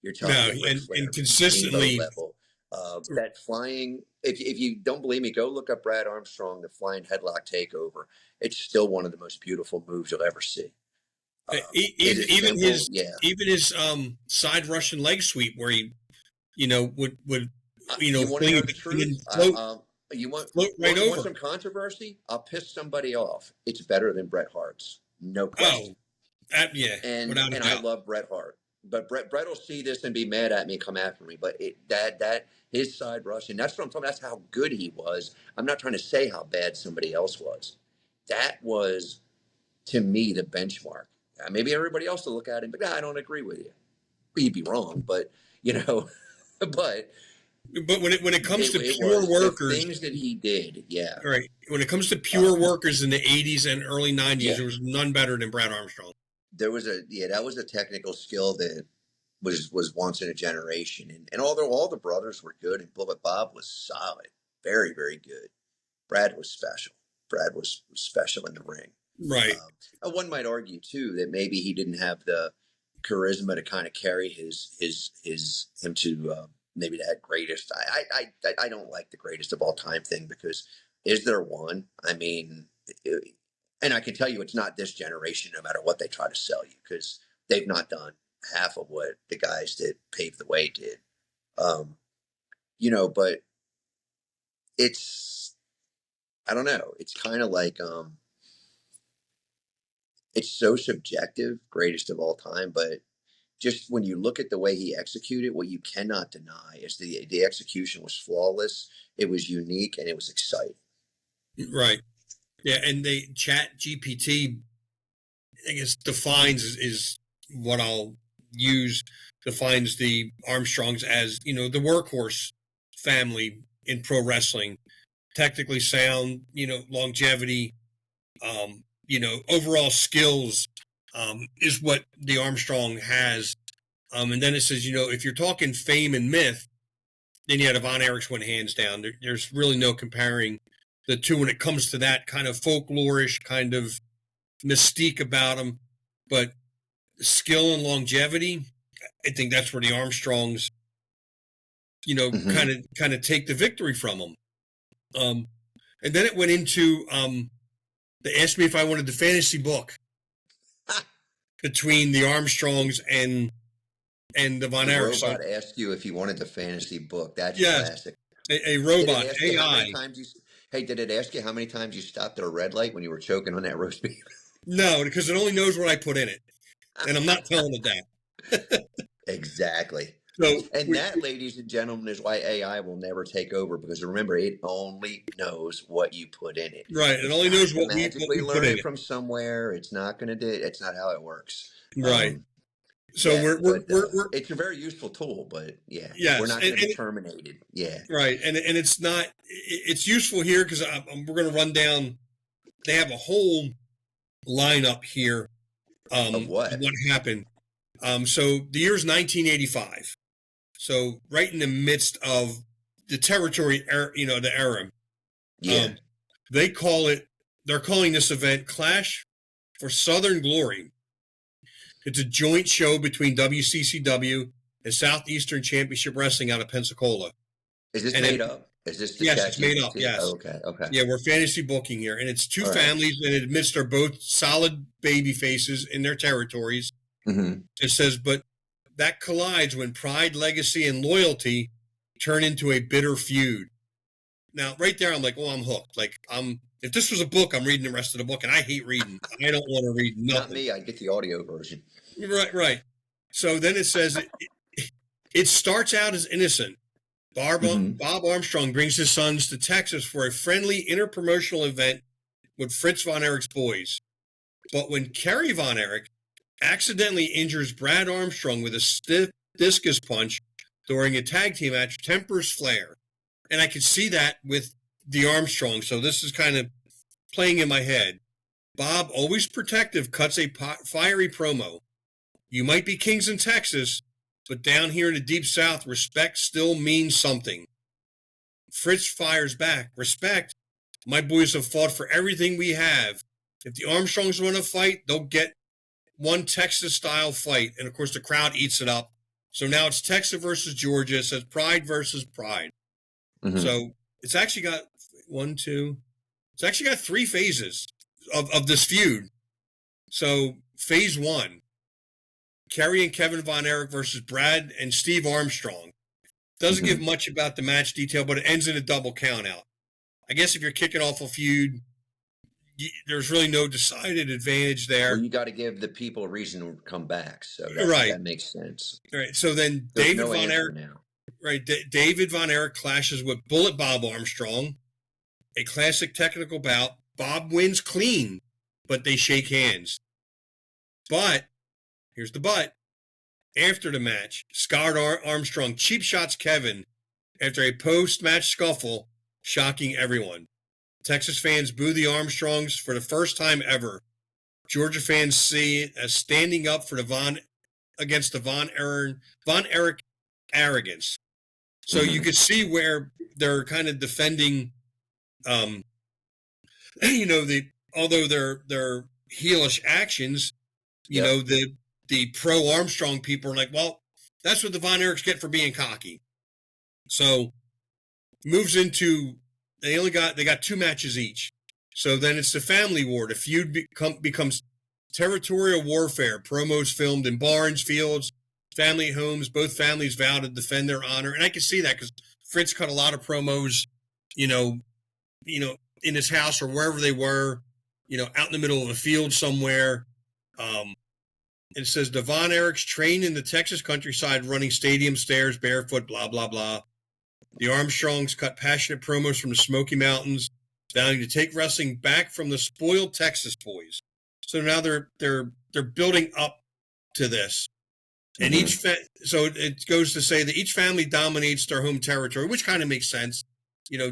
[SPEAKER 2] You're talking Ric Flair,
[SPEAKER 1] and consistently
[SPEAKER 2] level. That flying, if you don't believe me, go look up Brad Armstrong, the flying headlock takeover. It's still one of the most beautiful moves you'll ever see.
[SPEAKER 1] Even his side Russian leg sweep where he would
[SPEAKER 2] you want to know the truth? You want some controversy? I'll piss somebody off. It's better than Bret Hart's, no question. And I love Bret Hart. But Brett will see this and be mad at me and come after me. But that his side rushing, that's what I'm talking about. That's how good he was. I'm not trying to say how bad somebody else was. That was, to me, the benchmark. Maybe everybody else will look at it, but I don't agree with you. You'd be wrong, but but
[SPEAKER 1] when it comes to pure workers,
[SPEAKER 2] the things that he did, yeah.
[SPEAKER 1] Right. When it comes to pure workers in the 80s and early 90s, there was none better than Brad Armstrong.
[SPEAKER 2] That was a technical skill that was once in a generation. And although all the brothers were good and Bullet Bob was solid, very, very good, Brad was special. Brad was special in the ring.
[SPEAKER 1] Right.
[SPEAKER 2] One might argue too that maybe he didn't have the charisma to kind of carry him to maybe that greatest. I don't like the greatest of all time thing, because is there one? I mean, and I can tell you it's not this generation, no matter what they try to sell you, because they've not done half of what the guys that paved the way did. But I don't know. It's kind of like, it's so subjective, greatest of all time, but just when you look at the way he executed, what you cannot deny is the execution was flawless. It was unique and it was exciting.
[SPEAKER 1] Right. Yeah. And the Chat GPT, I guess, is what I'll use, defines the Armstrongs as, the workhorse family in pro wrestling, technically sound, longevity, overall skills, is what the Armstrong has. And then it says, if you're talking fame and myth, then the Von Erichs went hands down. There's really no comparing the two when it comes to that kind of folklorish kind of mystique about them. But skill and longevity, I think that's where the Armstrongs, kind of take the victory from them. And then it went into, they asked me if I wanted the fantasy book between the Armstrongs and the Von Erichs.
[SPEAKER 2] The robot asked you if you wanted the fantasy book. That's classic.
[SPEAKER 1] A robot, AI.
[SPEAKER 2] Did it ask you how many times you stopped at a red light when you were choking on that roast beef?
[SPEAKER 1] No, because it only knows what I put in it. And I'm not telling it that.
[SPEAKER 2] Exactly. And that, ladies and gentlemen, is why AI will never take over, because remember, it only knows what you put in it.
[SPEAKER 1] Right. It only knows what we
[SPEAKER 2] learn it from somewhere. It's not going to do. It's not how it works.
[SPEAKER 1] Right. So
[SPEAKER 2] it's a very useful tool, but we're not going to be terminated. Yeah.
[SPEAKER 1] Right. And it's not. It's useful here because we're going to run down. They have a whole lineup here
[SPEAKER 2] of what
[SPEAKER 1] happened. So the year's 1985. So right in the midst of the territory, the era.
[SPEAKER 2] Yeah.
[SPEAKER 1] They're calling this event Clash for Southern Glory. It's a joint show between WCCW and Southeastern Championship Wrestling out of Pensacola.
[SPEAKER 2] Is this made up? Is this
[SPEAKER 1] yes, it's made up. Yes.
[SPEAKER 2] Oh, okay.
[SPEAKER 1] Yeah, we're fantasy booking here, and it's two families, and it admits they're both solid baby faces in their territories.
[SPEAKER 2] Mm-hmm.
[SPEAKER 1] It says, but that collides when pride, legacy, and loyalty turn into a bitter feud. Now, right there, I'm like, I'm hooked. Like, if this was a book, I'm reading the rest of the book, and I hate reading. I don't want to read nothing.
[SPEAKER 2] Not me. I'd get the audio version.
[SPEAKER 1] Right. So then it says it starts out as innocent. Bob Armstrong brings his sons to Texas for a friendly interpromotional event with Fritz Von Erich's boys. But when Kerry Von Erich accidentally injures Brad Armstrong with a stiff discus punch during a tag team match, tempers flare. And I could see that with the Armstrong. So this is kind of playing in my head. Bob, always protective, cuts a fiery promo. You might be kings in Texas, but down here in the Deep South, respect still means something. Fritz fires back. Respect? My boys have fought for everything we have. If the Armstrongs want to fight, they'll get one Texas-style fight. And, of course, the crowd eats it up. So now it's Texas versus Georgia. It says pride versus pride. Mm-hmm. So it's actually got it's actually got 3 phases of this feud. So phase 1. Kerry and Kevin Von Erich versus Brad and Steve Armstrong. Doesn't give much about the match detail, but it ends in a double count out. I guess if you're kicking off a feud, there's really no decided advantage there.
[SPEAKER 2] Well, you got to give the people a reason to come back. So that makes sense.
[SPEAKER 1] Right. So then David Von Erich. Right. David Von Erich clashes with Bullet Bob Armstrong. A classic technical bout. Bob wins clean, but they shake hands. But here's the but. After the match, Scott Armstrong cheap shots Kevin after a post-match scuffle, shocking everyone. Texas fans boo the Armstrongs for the first time ever. Georgia fans see it as standing up for against the Von Erich arrogance. So you could see where they're kind of defending, although they're heelish actions, the pro Armstrong people are like, well, that's what the Von Erichs get for being cocky. So moves into they got 2 matches each. So then it's the family war. The feud becomes territorial warfare. Promos filmed in barns, fields, family homes. Both families vow to defend their honor, and I can see that because Fritz cut a lot of promos, in his house or wherever they were, out in the middle of a field somewhere. It says the Von Erichs trained in the Texas countryside, running stadium stairs barefoot, blah, blah, blah. The Armstrongs cut passionate promos from the Smoky Mountains, vowing to take wrestling back from the spoiled Texas boys. So now they're building up to this. And so it goes to say that each family dominates their home territory, which kind of makes sense.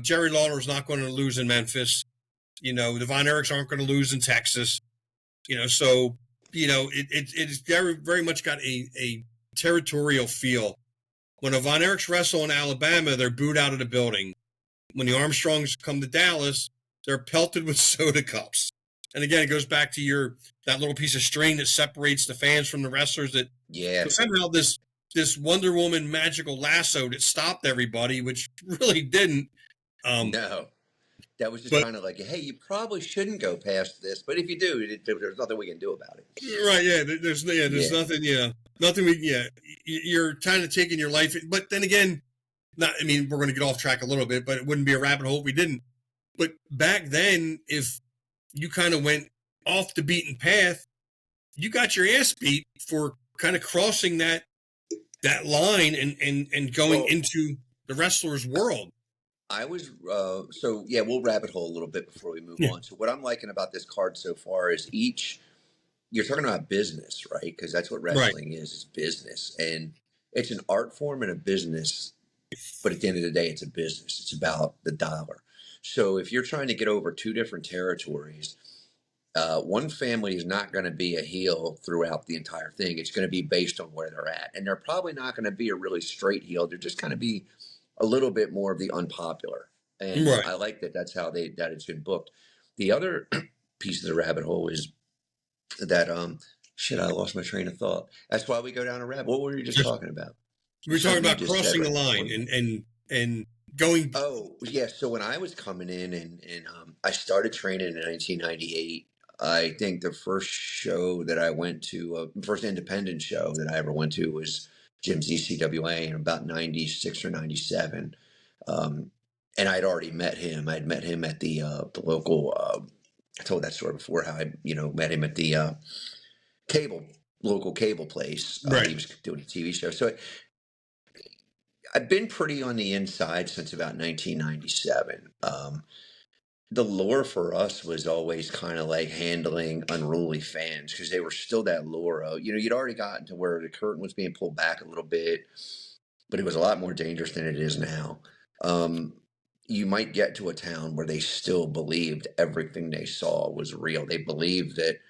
[SPEAKER 1] Jerry Lawler's not going to lose in Memphis. The Von Erichs aren't going to lose in Texas. So it's very, very much got a territorial feel. When the Von Erichs wrestle in Alabama, they're booed out of the building. When the Armstrongs come to Dallas, they're pelted with soda cups. And again, it goes back to that little piece of string that separates the fans from the wrestlers. That somehow this Wonder Woman magical lasso that stopped everybody, which really didn't.
[SPEAKER 2] No, that was just kind of like, hey, you probably shouldn't go past this, but if you do, there's nothing we can do about it.
[SPEAKER 1] Right? Yeah, there's nothing. Nothing. You're kind of taking your life, but then again, we're going to get off track a little bit, but it wouldn't be a rabbit hole if we didn't. But back then, if you kind of went off the beaten path, you got your ass beat for kind of crossing that line and going into the wrestler's world.
[SPEAKER 2] I was we'll rabbit hole a little bit before we move on. So what I'm liking about this card so far is you're talking about business, right? Because that's what wrestling is business. And it's an art form and a business, but at the end of the day, it's a business. It's about the dollar. So if you're trying to get over two different territories, one family is not going to be a heel throughout the entire thing. It's going to be based on where they're at. And they're probably not going to be a really straight heel. They're just going to be a little bit more of the unpopular. And I like that that's how that it's been booked. The other piece of the rabbit hole is that, I lost my train of thought. That's why we go down a rabbit. What were you just talking about?
[SPEAKER 1] We were talking about crossing the line and going.
[SPEAKER 2] Oh, yeah. So when I was coming in and I started training in 1998, I think the first show that I went to, first independent show that I ever went to was Jim's ECWA in about 96 or 97. And I'd already met him. I'd met him at the local, I told that story before, how I, met him at the local cable place. He was doing a TV show. So I've been pretty on the inside since about 1997. The lure for us was always kind of like handling unruly fans because they were still that lure of, you'd already gotten to where the curtain was being pulled back a little bit, but it was a lot more dangerous than it is now. You might get to a town where they still believed everything they saw was real. They believed that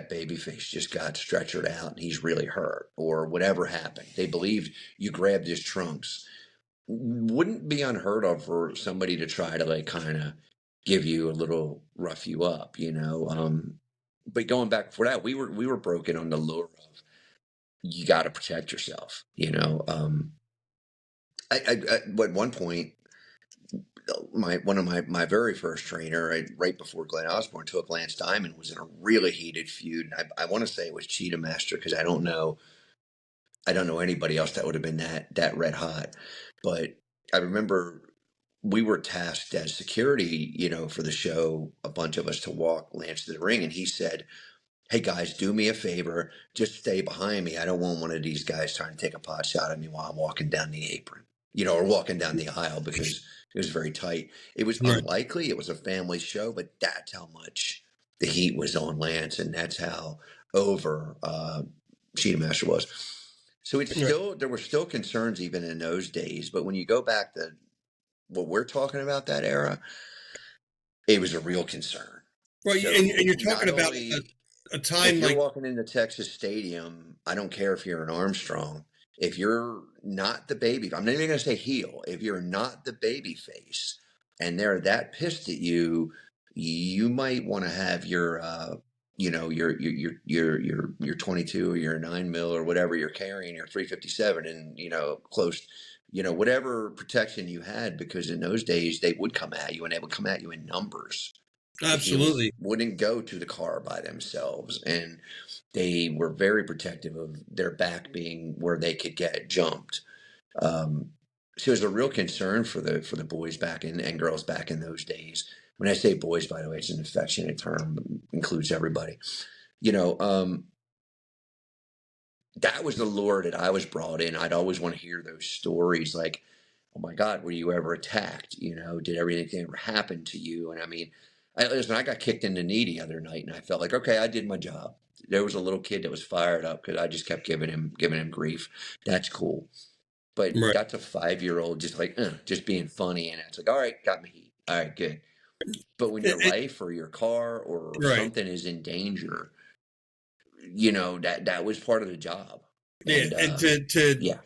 [SPEAKER 2] babyface just got stretchered out and he's really hurt or whatever happened. They believed you grabbed his trunks. Wouldn't be unheard of for somebody to try to like kind of give you a little rough you up, but going back before that, we were broken on the lure of you got to protect yourself, at one point, one of my very first trainer, right before Glenn Osborne took Lance Diamond, was in a really heated feud. And I want to say it was Cheetah Master because I don't know anybody else that would have been that red hot. But I remember we were tasked as security, for the show, a bunch of us to walk Lance to the ring. And he said, "Hey guys, do me a favor, just stay behind me. I don't want one of these guys trying to take a pot shot at me while I'm walking down the apron, or walking down the aisle because it was very tight." It was unlikely. It was a family show, but that's how much the heat was on Lance, and that's how over Cheetah Master was. So there were still concerns even in those days. But when you go back to what we're talking about, that era, it was a real concern.
[SPEAKER 1] Well, so and you're talking about a time
[SPEAKER 2] if you're walking into Texas Stadium, I don't care if you're an Armstrong. If you're not the baby, I'm not even going to say heel. If you're not the baby face and they're that pissed at you, you might want to have your, your 22 or your 9 mil or whatever you're carrying, your 357 and, close, whatever protection you had, because in those days they would come at you and they would come at you in numbers.
[SPEAKER 1] Absolutely.
[SPEAKER 2] Wouldn't go to the car by themselves. And they were very protective of their back being where they could get jumped. So it was a real concern for the boys back and girls back in those days. When I say boys, by the way, it's an affectionate term, includes everybody. That was the lure that I was brought in. I'd always want to hear those stories like, "Oh my God, were you ever attacked? Did everything ever happen to you?" And I mean, I got kicked in the knee the other night, and I felt like, okay, I did my job. There was a little kid that was fired up because I just kept giving him grief. That's cool. But that's a 5-year-old just being funny, and it's like, all right, got me heat. All right, good. But when your life or your car or something is in danger, that was part of the job.
[SPEAKER 1] Yeah,
[SPEAKER 2] And
[SPEAKER 1] and
[SPEAKER 2] yeah.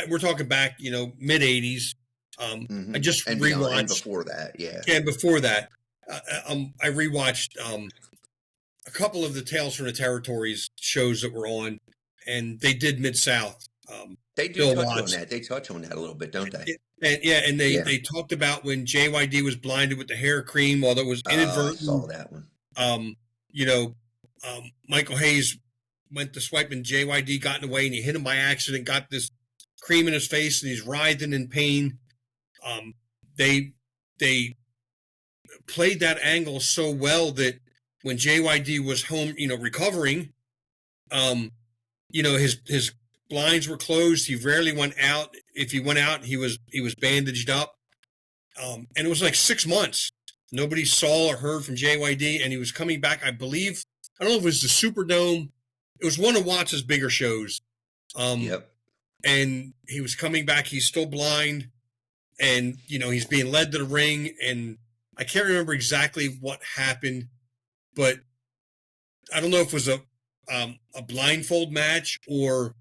[SPEAKER 1] we're talking back, mid '80s. I just
[SPEAKER 2] And beyond and
[SPEAKER 1] rewatched,
[SPEAKER 2] before that, yeah.
[SPEAKER 1] and before that, I rewatched a couple of the Tales from the Territories shows that were on, and they did Mid South.
[SPEAKER 2] They do
[SPEAKER 1] Bill
[SPEAKER 2] touch on
[SPEAKER 1] Watts,
[SPEAKER 2] that. They touch on that a little bit, don't they?
[SPEAKER 1] and
[SPEAKER 2] Yeah.
[SPEAKER 1] they talked about when JYD was blinded with the hair cream, although it was
[SPEAKER 2] I
[SPEAKER 1] inadvertent.
[SPEAKER 2] saw that one.
[SPEAKER 1] You know, Michael Hayes went to swipe and JYD got in the way and he hit him by accident, got this cream in his face and he's writhing in pain. They played that angle so well that when JYD was home, recovering, his blinds were closed. He rarely went out. If he went out, he was bandaged up. And it was like 6 months. Nobody saw or heard from JYD, and he was coming back. I believe, I don't know if it was the Superdome. It was one of Watts' bigger shows.
[SPEAKER 2] Yep.
[SPEAKER 1] And he was coming back. He's still blind, and he's being led to the ring. And I can't remember exactly what happened, but I don't know if it was a blindfold match or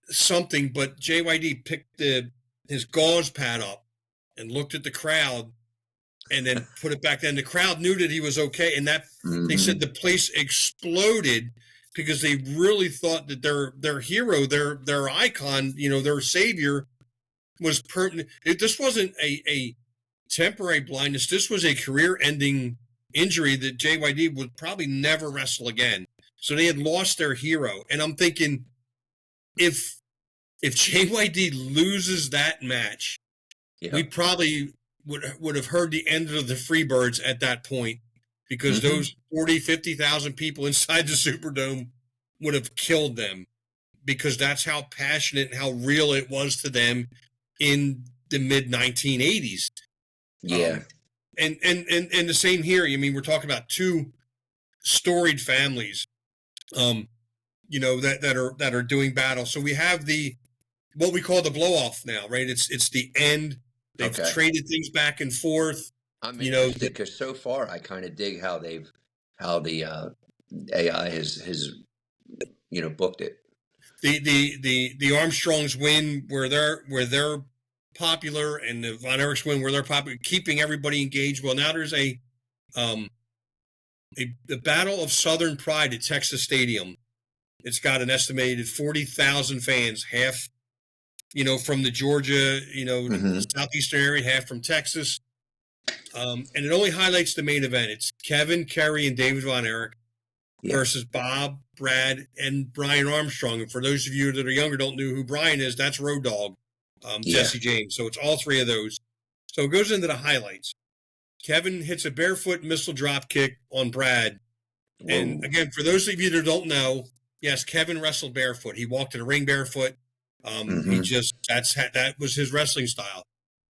[SPEAKER 1] something. But JYD picked his gauze pad up and looked at the crowd and then put it back down. The crowd knew that he was okay. And that they said the place exploded because they really thought that their hero, their icon, their savior was permanent. This wasn't a temporary blindness. This was a career-ending injury that JYD would probably never wrestle again. So they had lost their hero. And I'm thinking, if JYD loses that match, we probably would have heard the end of the Freebirds at that point, because those 40, 50,000 people inside the Superdome would have killed them, because that's how passionate and how real it was to them in the mid 1980s.
[SPEAKER 2] Yeah.
[SPEAKER 1] And the same here. I mean, we're talking about two storied families, that are doing battle. So we have what we call the blow off now, right? It's the end. They've traded things back and forth.
[SPEAKER 2] I'm interested because so far I kind of dig how the AI has booked it.
[SPEAKER 1] The Armstrongs win where they're popular, and the Von Erichs win where they're popular, keeping everybody engaged. Well, now there's the Battle of Southern Pride at Texas Stadium. It's got an estimated 40,000 fans, half from the Georgia, southeastern area, half from Texas. And it only highlights the main event. It's Kevin, Kerry, and David Von Erich versus Bob, Brad, and Brian Armstrong. And for those of you that are younger, don't know who Brian is, that's Road Dogg, Jesse James. So it's all three of those. So it goes into the highlights. Kevin hits a barefoot missile drop kick on Brad. Whoa. And again, for those of you that don't know, yes, Kevin wrestled barefoot. He walked in the ring barefoot. He that was his wrestling style.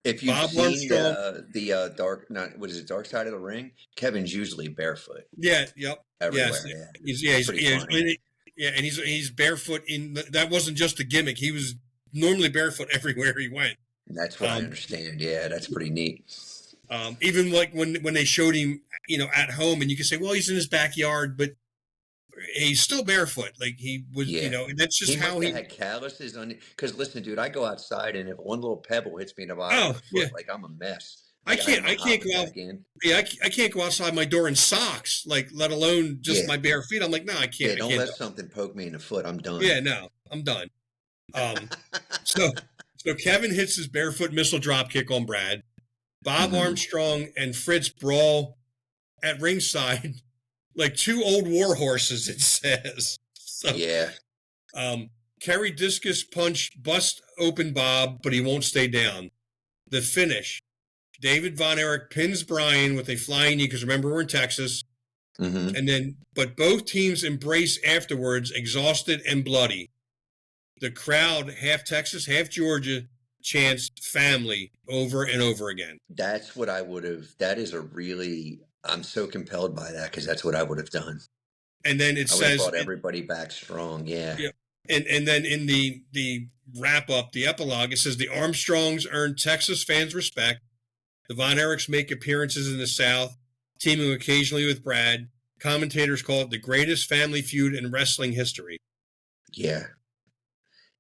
[SPEAKER 2] If you've seen the dark side of the ring, Kevin's usually barefoot.
[SPEAKER 1] Yeah, yep.
[SPEAKER 2] Everywhere.
[SPEAKER 1] Yes. And he's barefoot that wasn't just a gimmick. He was normally barefoot everywhere he went.
[SPEAKER 2] That's what I understand. Yeah, that's pretty neat.
[SPEAKER 1] Even like when they showed him, at home, and you can say, well, he's in his backyard, but he's still barefoot. Like he was, and that's just how he
[SPEAKER 2] had calluses on it. Because listen, dude, I go outside, and if one little pebble hits me in the bottom of the foot, like I'm a mess.
[SPEAKER 1] I can't go out. Yeah, I can't go outside my door in socks, like let alone just my bare feet. I'm like, no, I can't.
[SPEAKER 2] Yeah, don't let something poke me in the foot. I'm done.
[SPEAKER 1] Yeah, no, I'm done. So Kevin hits his barefoot missile drop kick on Brad. Bob Armstrong and Fritz brawl at ringside like two old war horses, it says. So, Kerry discus punch bust open Bob, but he won't stay down. The finish. David Von Erich pins Brian with a flying knee, because remember, we're in Texas. And but both teams embrace afterwards, exhausted and bloody. The crowd, half Texas, half Georgia, chants family over and over again.
[SPEAKER 2] That's what I would have. I'm so compelled by that, because that's what I would have done.
[SPEAKER 1] And then it says,
[SPEAKER 2] brought everybody back strong. Yeah.
[SPEAKER 1] And then in the wrap up, the epilogue, it says the Armstrongs earned Texas fans' respect. The Von Erichs make appearances in the South, teaming occasionally with Brad. Commentators call it the greatest family feud in wrestling history.
[SPEAKER 2] Yeah.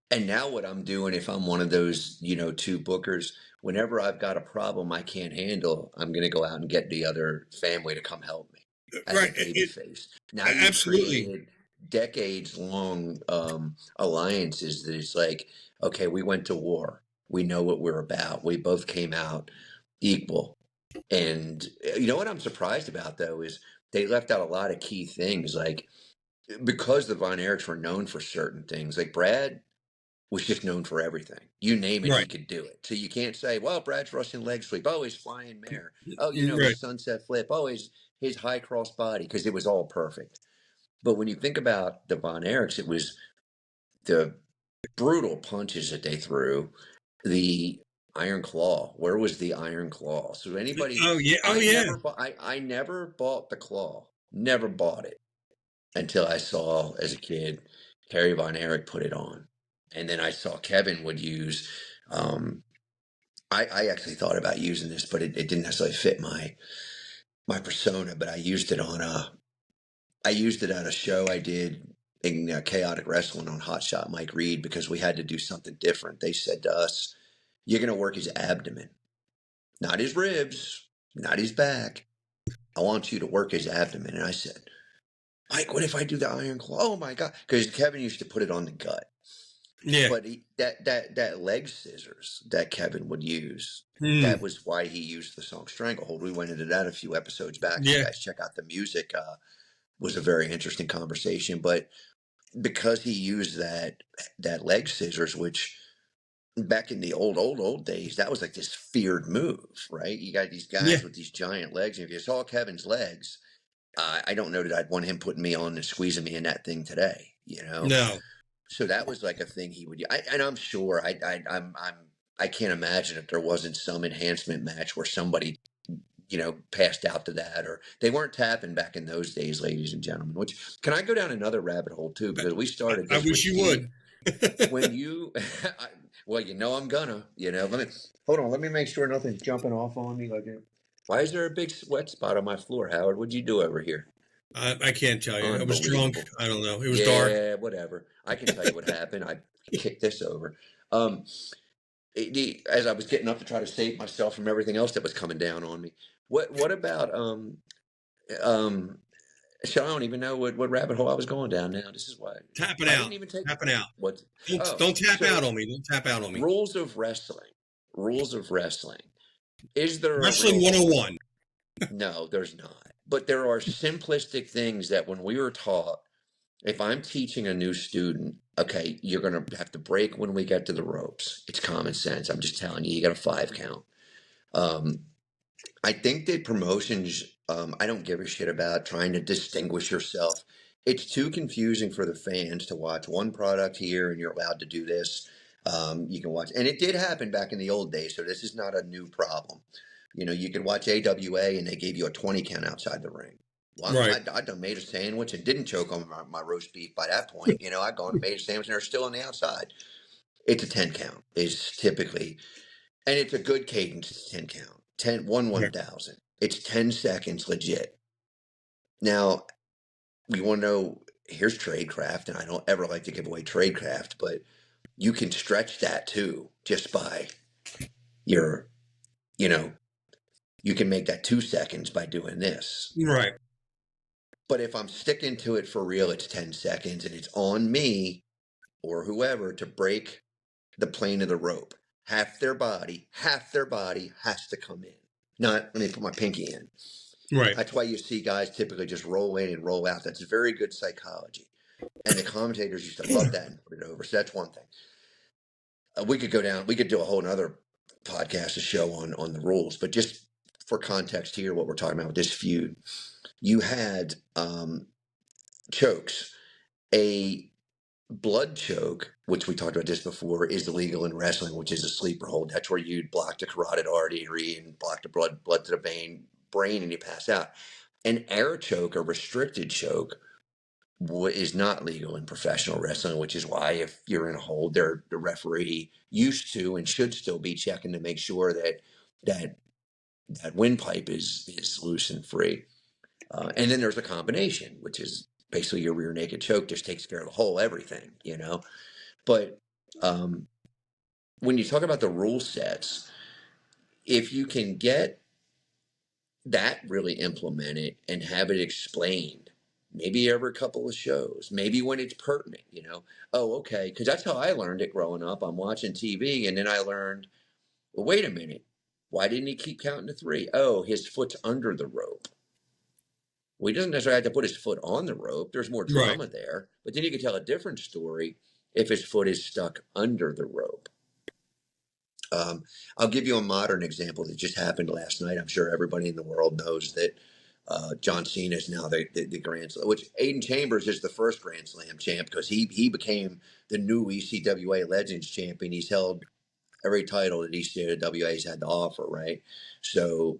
[SPEAKER 2] And now what I'm doing, if I'm one of those, two bookers, whenever I've got a problem I can't handle, I'm going to go out and get the other family to come help me as a
[SPEAKER 1] Right.
[SPEAKER 2] baby face. Now you've
[SPEAKER 1] Absolutely.
[SPEAKER 2] created decades long alliances that it's like, okay, we went to war. We know what we're about. We both came out equal. And you know what I'm surprised about, though, is they left out a lot of key things. Like, because the Von Erichs were known for certain things, like Brad was just known for everything. You name it, he
[SPEAKER 1] Right.
[SPEAKER 2] could do it. So you can't say, well, Brad's Russian leg sweep. Oh, his flying mare. Oh,
[SPEAKER 1] Right.
[SPEAKER 2] his sunset flip. Oh, his high cross body, because it was all perfect. But when you think about the Von Erichs, it was the brutal punches that they threw, the iron claw. Where was the iron claw? So anybody,
[SPEAKER 1] Oh yeah. Oh
[SPEAKER 2] I
[SPEAKER 1] yeah.
[SPEAKER 2] never bought, I never bought the claw. Never bought it until I saw as a kid Kerry Von Erich put it on. And then I saw Kevin would use, I actually thought about using this, but it didn't necessarily fit my persona, but I used it at a show I did in Chaotic Wrestling on Hot Shot Mike Reed, because we had to do something different. They said to us, you're going to work his abdomen, not his ribs, not his back. I want you to work his abdomen. And I said, Mike, what if I do the iron claw? Oh my God. Because Kevin used to put it on the gut.
[SPEAKER 1] Yeah.
[SPEAKER 2] But that leg scissors that Kevin would use,
[SPEAKER 1] Hmm.
[SPEAKER 2] that was why he used the song Stranglehold. We went into that a few episodes back. So you
[SPEAKER 1] Yeah.
[SPEAKER 2] guys check out the music. Was a very interesting conversation. But because he used that leg scissors, which back in the old days, that was like this feared move, right? You got these
[SPEAKER 1] Yeah.
[SPEAKER 2] guys with these giant legs. And if you saw Kevin's legs, I don't know that I'd want him putting me on and squeezing me in that thing today,
[SPEAKER 1] No.
[SPEAKER 2] So that was like a thing he would. And I'm sure I can't imagine if there wasn't some enhancement match where somebody passed out to that, or they weren't tapping back in those days, ladies and gentlemen. Which, can I go down another rabbit hole too? Because we started
[SPEAKER 1] I
[SPEAKER 2] this with
[SPEAKER 1] wish you
[SPEAKER 2] Steve.
[SPEAKER 1] would.
[SPEAKER 2] When you, well, I'm gonna, let me hold on. Let me make sure nothing's jumping off on me like that. Why is there a big wet spot on my floor, Howard? What'd you do over here?
[SPEAKER 1] I can't tell you. I was drunk.
[SPEAKER 2] Unbelievable.
[SPEAKER 1] I don't know. It was dark.
[SPEAKER 2] Yeah, whatever. I can tell you what happened. I kicked this over. As I was getting up to try to save myself from everything else that was coming down on me. What about um so I don't even know what rabbit hole I was going down now. This is why
[SPEAKER 1] Tapping
[SPEAKER 2] I
[SPEAKER 1] out.
[SPEAKER 2] didn't even take
[SPEAKER 1] Tapping out.
[SPEAKER 2] what. Oh,
[SPEAKER 1] Don't tap out
[SPEAKER 2] so
[SPEAKER 1] on me. Don't tap out on me.
[SPEAKER 2] rules of wrestling. Rules of wrestling. Is there a
[SPEAKER 1] Wrestling
[SPEAKER 2] real
[SPEAKER 1] 101.
[SPEAKER 2] No, there's not. But there are simplistic things that when we were taught, if I'm teaching a new student, okay, you're going to have to break when we get to the ropes. It's common sense. I'm just telling you, you got a 5 count. Um, I think that promotions, I don't give a shit about trying to distinguish yourself. It's too confusing for the fans to watch one product here and you're allowed to do this. You can watch, and it did happen back in the old days, so this is not a new problem. You could watch AWA and they gave you a 20 count outside the ring. Well,
[SPEAKER 1] Right.
[SPEAKER 2] I done made a sandwich and didn't choke on my roast beef by that point. I'd gone and made a sandwich and they're still on the outside. It's a 10 count is typically, and it's a good cadence. It's 10 count. 1,000. It's 10 seconds legit. Now, you want to know, here's tradecraft, and I don't ever like to give away tradecraft, but you can stretch that too just by your, you can make that 2 seconds by doing this.
[SPEAKER 1] Right.
[SPEAKER 2] But if I'm sticking to it for real, it's 10 seconds, and it's on me or whoever to break the plane of the rope. Half their body has to come in. Not, let me put my pinky in.
[SPEAKER 1] Right.
[SPEAKER 2] That's why you see guys typically just roll in and roll out. That's very good psychology. And the commentators used to love that and put it over. So that's one thing. We could do a whole nother podcast, a show on the rules, but just for context here, what we're talking about with this feud, you had chokes. A blood choke, which we talked about this before, is illegal in wrestling, which is a sleeper hold. That's where you'd block the carotid artery and block the blood to the brain, and you pass out. An air choke, a restricted choke, is not legal in professional wrestling, which is why if you're in a hold, the referee used to and should still be checking to make sure that windpipe is loose and free. And then there's a combination, which is basically your rear naked choke, just takes care of the whole everything, you know. But when you talk about the rule sets, if you can get that really implemented and have it explained, maybe every couple of shows, maybe when it's pertinent, you know. Oh, okay, because that's how I learned it growing up. I'm watching TV, and then I learned, well, wait a minute, why didn't he keep counting to three? Oh, his foot's under the rope. Well, he doesn't necessarily have to put his foot on the rope. There's more
[SPEAKER 1] Right.
[SPEAKER 2] drama there. But then you could tell a different story if his foot is stuck under the rope. I'll give you a modern example that just happened last night. I'm sure everybody in the world knows that John Cena is now the Grand Slam, which Aiden Chambers is the first Grand Slam champ because he became the new ECWA Legends champion. He's held every title that ECWA's had to offer, right? So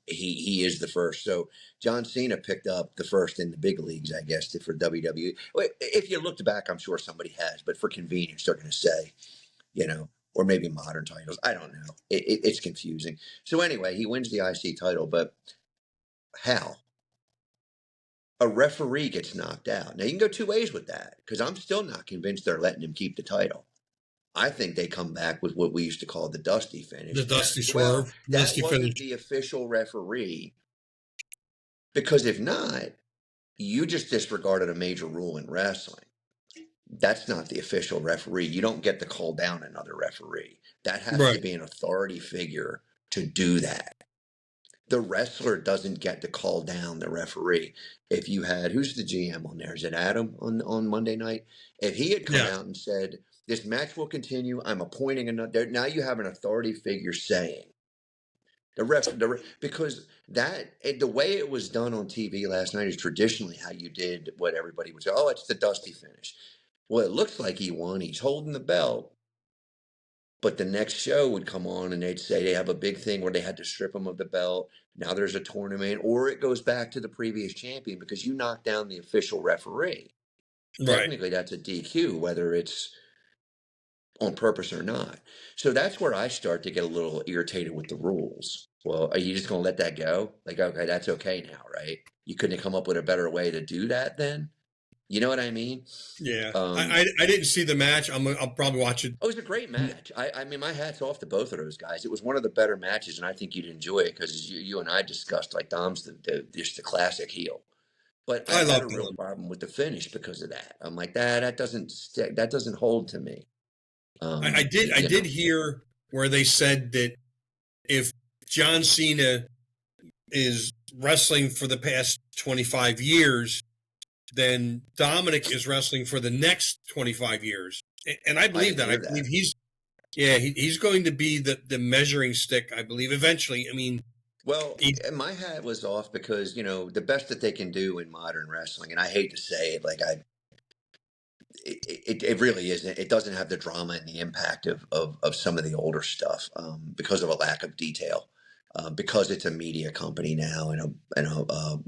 [SPEAKER 2] he is the first. So John Cena picked up the first in the big leagues, I guess, for WWE. If you looked back, I'm sure somebody has, but for convenience, they're going to say, you know, or maybe modern titles. I don't know. It's confusing. So anyway, he wins the IC title, but how? A referee gets knocked out. Now you can go two ways with that because I'm still not convinced they're letting him keep the title. I think they come back with what we used to call the dusty finish.
[SPEAKER 1] The dusty
[SPEAKER 2] Well,
[SPEAKER 1] swerve.
[SPEAKER 2] that
[SPEAKER 1] Dusty
[SPEAKER 2] wasn't
[SPEAKER 1] finish.
[SPEAKER 2] the official referee because if not, you just disregarded a major rule in wrestling. That's not the official referee. You don't get to call down another referee. That has
[SPEAKER 1] Right.
[SPEAKER 2] to be an authority figure to do that. The wrestler doesn't get to call down the referee. If you had, who's the GM on there? Is it Adam on Monday night? If he had come out and said, this match will continue, I'm appointing another, now you have an authority figure saying, because the way it was done on TV last night is traditionally how you did what everybody would say, oh, it's the dusty finish. Well, it looks like he won. He's holding the belt. But the next show would come on and they'd say they have a big thing where they had to strip him of the belt. Now there's a tournament, or it goes back to the previous champion because you knocked down the official referee.
[SPEAKER 1] Right.
[SPEAKER 2] Technically, that's a DQ, whether it's on purpose or not. So that's where I start to get a little irritated with the rules. Well, are you just going to let that go? Like, okay, that's okay now, right? You couldn't have come up with a better way to do that then? You know what I mean?
[SPEAKER 1] Yeah. I didn't see the match. I'll probably watch it.
[SPEAKER 2] Oh, it was a great match. I mean, my hat's off to both of those guys. It was one of the better matches, and I think you'd enjoy it because you and I discussed, like, Dom's just the classic heel. But I had a real problem with the finish because of that. I'm like, that doesn't stick. That doesn't hold to me.
[SPEAKER 1] I did hear where they said that if John Cena is wrestling for the past 25 years, then Dominic is wrestling for the next 25 years. And I believe that. I believe he's going to be the measuring stick, I believe, eventually. I mean,
[SPEAKER 2] well, my hat was off because, you know, the best that they can do in modern wrestling, and I hate to say it, like it really isn't. It doesn't have the drama and the impact of some of the older stuff because of a lack of detail. Because it's a media company now, and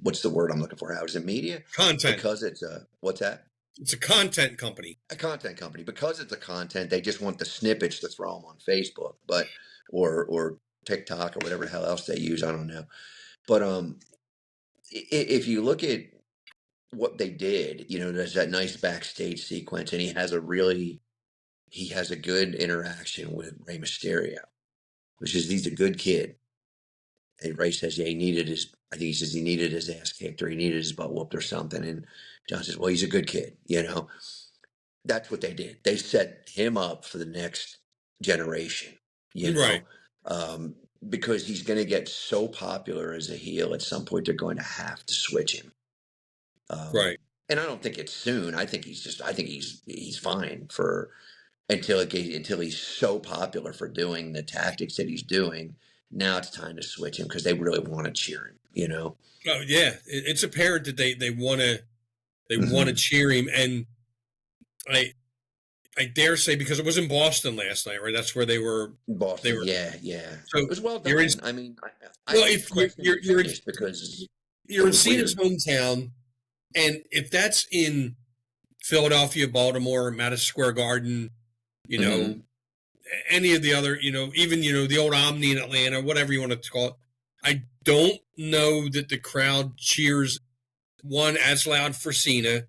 [SPEAKER 2] what's the word I'm looking for? How is it media?
[SPEAKER 1] Content.
[SPEAKER 2] Because it's what's that?
[SPEAKER 1] It's a content company.
[SPEAKER 2] A content company. Because it's a content, they just want the snippets to throw them on Facebook, or TikTok or whatever the hell else they use. I don't know. But if you look at what they did, you know, there's that nice backstage sequence, and he has a good interaction with Rey Mysterio, which is he's a good kid. And Ray says, yeah, he needed his ass kicked or he needed his butt whooped or something. And John says, well, he's a good kid, you know. That's what they did. They set him up for the next generation, you know, because he's going to get so popular as a heel. At some point, they're going to have to switch him.
[SPEAKER 1] Right.
[SPEAKER 2] And I don't think it's soon. I think he's fine for until he's so popular for doing the tactics that he's doing. Now it's time to switch him because they really want to cheer him, you know?
[SPEAKER 1] Oh, yeah. It's apparent that they want to cheer him. And I dare say, because it was in Boston last night, right? That's where they were.
[SPEAKER 2] Boston, yeah. So it was well done. I mean,
[SPEAKER 1] if you're
[SPEAKER 2] because
[SPEAKER 1] you're in Cena's hometown, and if that's in Philadelphia, Baltimore, Madison Square Garden, you know, any of the other, you know, even, you know, the old Omni in Atlanta, whatever you want to call it, I don't know that the crowd cheers, one, as loud for Cena,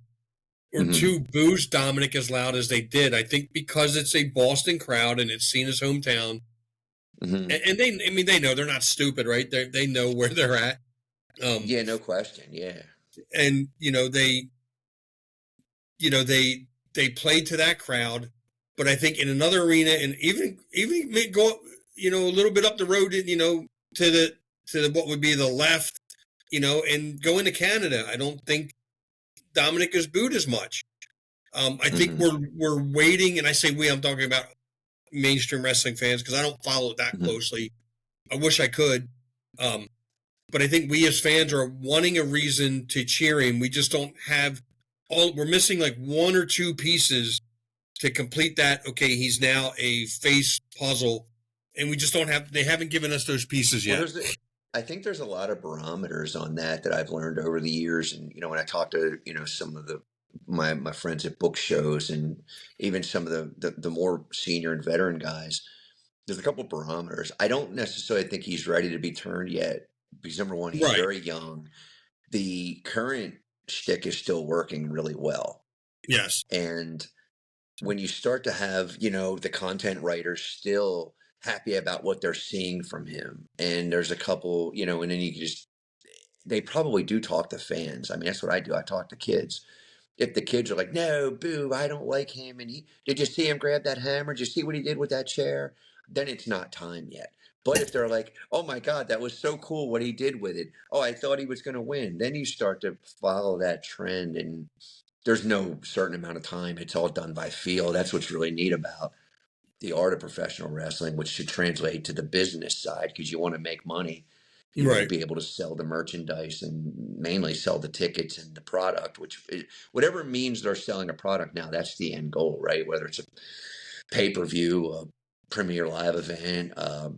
[SPEAKER 1] or
[SPEAKER 2] Mm-hmm.
[SPEAKER 1] two, boos Dominic as loud as they did. I think because it's a Boston crowd and it's Cena's hometown,
[SPEAKER 2] Mm-hmm.
[SPEAKER 1] and they, I mean, they know they're not stupid, right? They know where they're at.
[SPEAKER 2] Yeah, no question. Yeah.
[SPEAKER 1] And they played to that crowd, but I think in another arena, and even go, a little bit up the road, to the what would be the left, and go into Canada. I don't think Dominic is booed as much. I think
[SPEAKER 2] Mm-hmm.
[SPEAKER 1] we're waiting, and I say we, I'm talking about mainstream wrestling fans because I don't follow it that
[SPEAKER 2] Mm-hmm.
[SPEAKER 1] closely. I wish I could, um, but I think we as fans are wanting a reason to cheer him. We just don't have all. We're missing like one or two pieces to complete that. Okay, he's now a face puzzle, and we just don't have. They haven't given us those pieces
[SPEAKER 2] Well,
[SPEAKER 1] yet.
[SPEAKER 2] I think there's a lot of barometers on that I've learned over the years, and when I talk to some of my friends at book shows, and even some of the more senior and veteran guys, there's a couple of barometers. I don't necessarily think he's ready to be turned yet because number one, he's
[SPEAKER 1] Right.
[SPEAKER 2] very young. The current shtick is still working really well,
[SPEAKER 1] Yes.
[SPEAKER 2] and when you start to have, the content writers still happy about what they're seeing from him, and there's a couple, and then you just, they probably do talk to fans. I mean, that's what I do. I talk to kids. If the kids are like, no, boo, I don't like him, and did you see him grab that hammer? Did you see what he did with that chair? Then it's not time yet. But if they're like, oh my God, that was so cool what he did with it. Oh, I thought he was going to win. Then you start to follow that trend, and there's no certain amount of time. It's all done by feel. That's what's really neat about the art of professional wrestling, which should translate to the business side because you want to make money. You want to
[SPEAKER 1] Right.
[SPEAKER 2] be able to sell the merchandise and mainly sell the tickets and the product, whatever means they're selling a product now, that's the end goal, right? Whether it's a pay-per-view, a premier live event,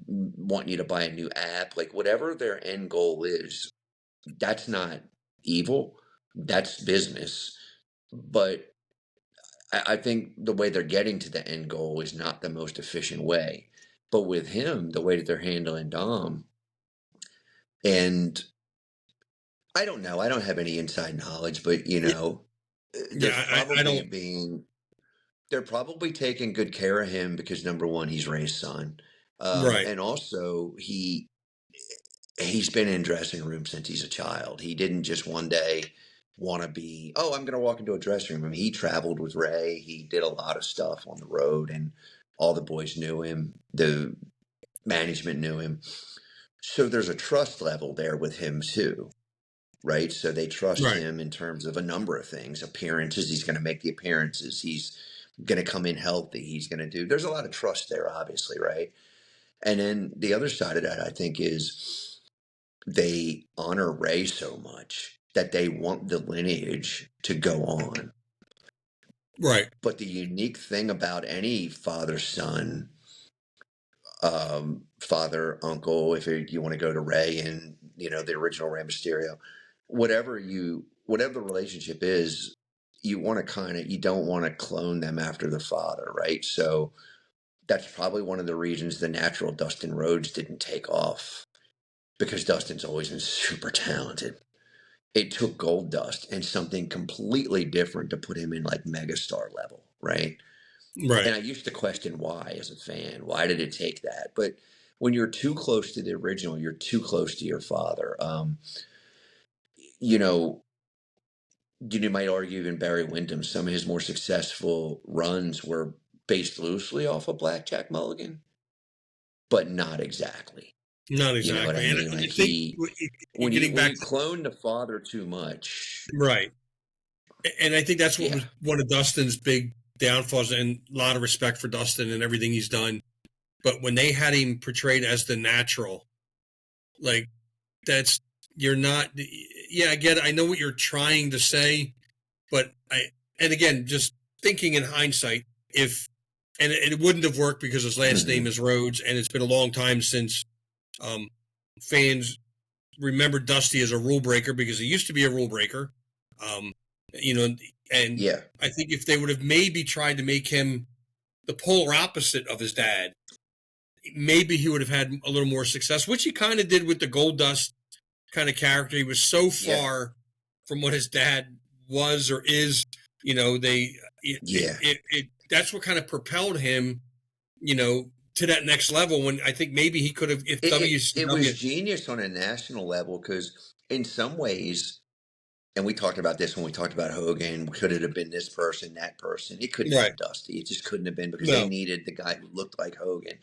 [SPEAKER 2] wanting you to buy a new app, like whatever their end goal is, that's not evil. That's business. But I think the way they're getting to the end goal is not the most efficient way. But with him, the way that they're handling Dom, and I don't know, I don't have any inside knowledge, but there's
[SPEAKER 1] Yeah. I
[SPEAKER 2] probably
[SPEAKER 1] don't.
[SPEAKER 2] being, they're probably taking good care of him because number one, he's Ray's son.
[SPEAKER 1] Right.
[SPEAKER 2] And also he's been in dressing room since he's a child. He didn't just one day want to be, oh, I'm going to walk into a dressing room. I mean, he traveled with Ray. He did a lot of stuff on the road, and all the boys knew him. The management knew him. So there's a trust level there with him too, right? So they trust
[SPEAKER 1] Right.
[SPEAKER 2] him in terms of a number of things. Appearances, he's going to make the appearances. He's going to come in healthy. He's going to do, there's a lot of trust there, obviously, right? And then the other side of that, I think, is they honor Ray so much that they want the lineage to go on.
[SPEAKER 1] Right.
[SPEAKER 2] But the unique thing about any father son, father, uncle, if you want to go to Ray and, the original Rey Mysterio, whatever the relationship is, you want to you don't want to clone them after the father, right? So that's probably one of the reasons the natural Dustin Rhodes didn't take off, because Dustin's always been super talented. It took Gold Dust and something completely different to put him in like megastar level, right? And
[SPEAKER 1] Right.
[SPEAKER 2] I used to question why as a fan. Why did it take that? But when you're too close to the original, you're too close to your father. You know, you might argue even Barry Windham, some of his more successful runs were based loosely off of Blackjack Mulligan, but not exactly.
[SPEAKER 1] Not
[SPEAKER 2] You know what I
[SPEAKER 1] exactly. And
[SPEAKER 2] mean? Like
[SPEAKER 1] I think you're getting
[SPEAKER 2] when
[SPEAKER 1] back
[SPEAKER 2] you
[SPEAKER 1] to
[SPEAKER 2] clone the father too much,
[SPEAKER 1] right. And I think that's what
[SPEAKER 2] yeah.
[SPEAKER 1] was one of Dustin's big downfalls, and a lot of respect for Dustin and everything he's done. But when they had him portrayed as the natural, like that's you're not. Yeah, I get it. I know what you're trying to say, but and again, just thinking in hindsight, if and it wouldn't have worked because his last name
[SPEAKER 2] Mhm.
[SPEAKER 1] is Rhodes, and it's been a long time since um, fans remember Dusty as a rule breaker because he used to be a rule breaker. Um, you know, and
[SPEAKER 2] Yeah.
[SPEAKER 1] I think if they would have maybe tried to make him the polar opposite of his dad, maybe he would have had a little more success, which he kind of did with the Gold Dust kind of character. He was so far from what his dad was or is, that's what kind of propelled him, to that next level, when I think maybe he could have, if
[SPEAKER 2] it was genius on a national level, because in some ways, and we talked about this when we talked about Hogan, could it have been this person, that person? It couldn't have been Dusty. It just couldn't have been, because they needed the guy who looked like Hogan.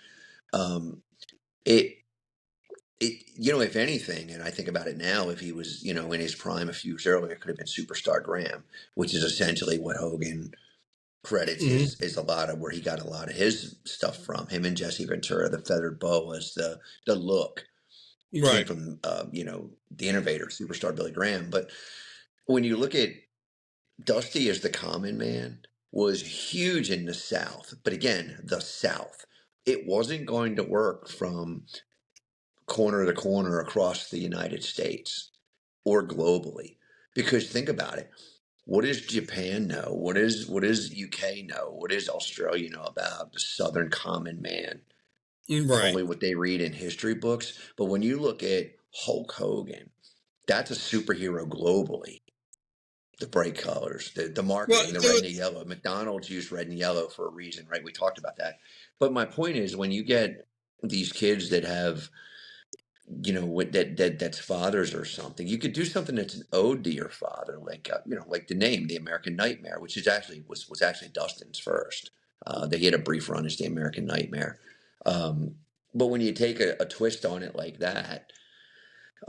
[SPEAKER 2] If anything, and I think about it now, if he was, in his prime a few years earlier, it could have been Superstar Graham, which is essentially what Hogan credits is a lot of where he got a lot of his stuff from. Him and Jesse Ventura, the feathered boas, the look came from the innovator, Superstar Billy Graham. But when you look at Dusty as the common man, was huge in the South, but again, the South. It wasn't going to work from corner to corner across the United States or globally, because think about it. What does Japan know? What does UK know? What does Australia know about the Southern common man? Only what they read in history books. But when you look at Hulk Hogan, that's a superhero globally. The bright colors, the marketing, the red and the yellow. McDonald's used red and yellow for a reason, right? We talked about that. But my point is, when you get these kids that have, that's fathers or something, you could do something that's an ode to your father, like like the name, The American Nightmare, which is actually was actually Dustin's first. They had a brief run as The American Nightmare, but when you take a twist on it like that,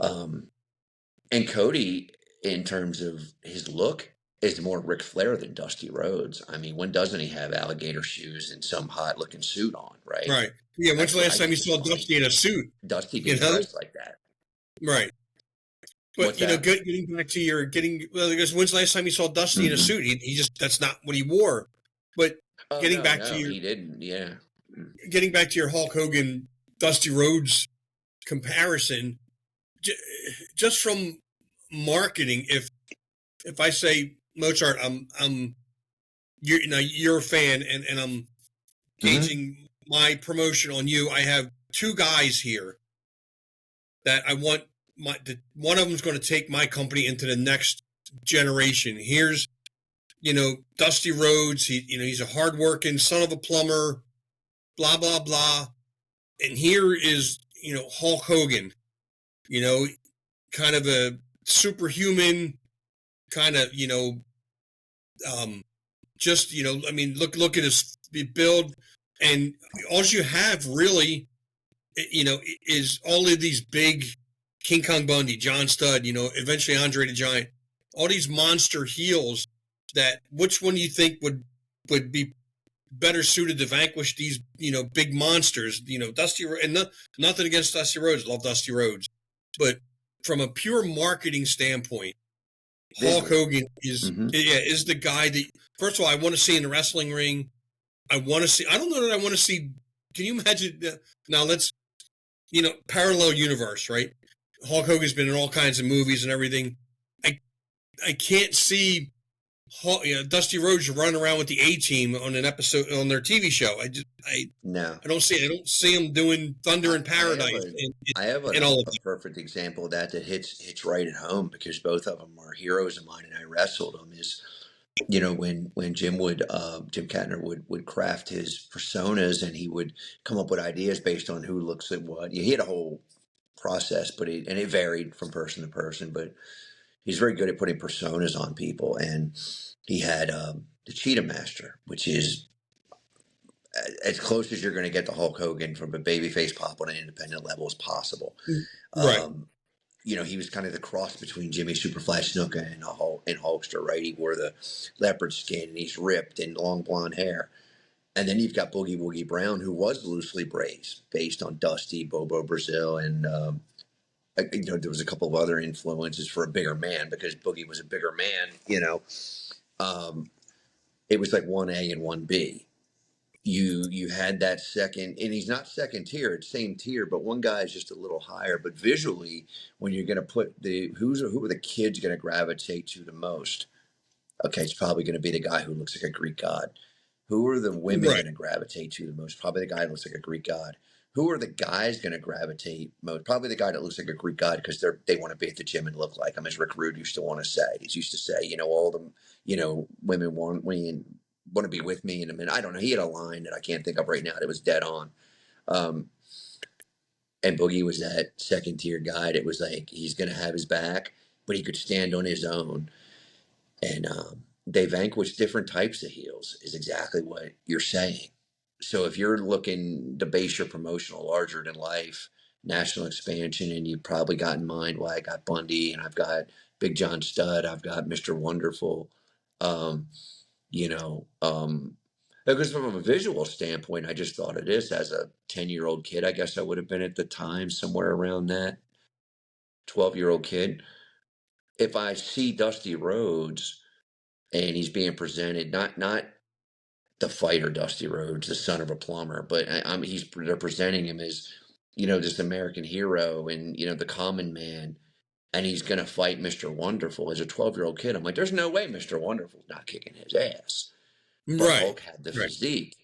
[SPEAKER 2] and Cody, in terms of his look, is more Ric Flair than Dusty Rhodes. I mean, when doesn't he have alligator shoes and some hot-looking suit on, right?
[SPEAKER 1] Right. Yeah, when's the last time you saw Dusty in a suit?
[SPEAKER 2] Dusty being dressed like that.
[SPEAKER 1] Right. But, getting back to when's the last time you saw Dusty in a suit? He just, that's not what he wore. But he didn't, getting back to your Hulk Hogan, Dusty Rhodes comparison, just from marketing, if I say, Mozart, you're a fan, and I'm gauging my promotion on you. I have two guys here that I want. One of them's going to take my company into the next generation. Here's, Dusty Rhodes. He's a hardworking son of a plumber, blah blah blah, and here is Hulk Hogan. Kind of a superhuman, kind of look at his build, and all you have really, is all of these big King Kong Bundy, John Studd, eventually Andre the Giant, all these monster heels. That which one do you think would be better suited to vanquish these big monsters? Dusty, and nothing against Dusty Rhodes, love Dusty Rhodes, but from a pure marketing standpoint, Hulk Hogan is the guy that, first of all, I want to see in the wrestling ring. I don't know that I want to see. Can you imagine? Now let's, parallel universe, right? Hulk Hogan's been in all kinds of movies and everything. I can't see Dusty Rhodes running around with the A-Team on an episode on their TV show. I don't see him doing Thunder in Paradise.
[SPEAKER 2] I have a perfect example of that hits right at home, because both of them are heroes of mine, and I wrestled them. Is when Jim Kettner would craft his personas, and he would come up with ideas based on who looks at what. He had a whole process, but it varied from person to person, but he's very good at putting personas on people. And he had the Cheetah Master, which is as close as you're going to get to Hulk Hogan from a babyface pop on an independent level as possible.
[SPEAKER 1] Right.
[SPEAKER 2] He was kind of the cross between Jimmy Superfly Snuka and Hulkster, right? He wore the leopard skin, and he's ripped and long blonde hair. And then you've got Boogie Woogie Brown, who was loosely based on Dusty, Bobo Brazil, and there was a couple of other influences for a bigger man, because Boogie was a bigger man. It was like 1A and 1B. You had that second, and he's not second tier, it's same tier, but one guy is just a little higher. But visually, when you're going to put who are the kids going to gravitate to the most? Okay, it's probably going to be the guy who looks like a Greek god. Who are the women going to gravitate to the most? Probably the guy who looks like a Greek god. who are the guys going to gravitate most? Probably the guy that looks like a Greek god because they want to be at the gym and look like him, as Rick Rude used to want to say. He used to say, all the women want to be with me in a minute. I don't know. He had a line that I can't think of right now that was dead on. And Boogie was that second tier guy that was like, he's going to have his back, but he could stand on his own. And they vanquish different types of heels is exactly what you're saying. So if you're looking to base your promotional larger than life, national expansion, and you probably got in mind, well, I got Bundy and I've got Big John Studd, I've got Mr. Wonderful, because from a visual standpoint, I just thought of this as a 10-year-old kid. I guess I would have been at the time somewhere around that 12-year-old kid. If I see Dusty Rhodes and he's being presented, not the fighter Dusty Rhodes, the son of a plumber, but they're presenting him as, this American hero and, the common man, and he's going to fight Mr. Wonderful as a 12-year-old kid. I'm like, there's no way Mr. Wonderful's not kicking his ass. But
[SPEAKER 1] Right.
[SPEAKER 2] Hulk had the physique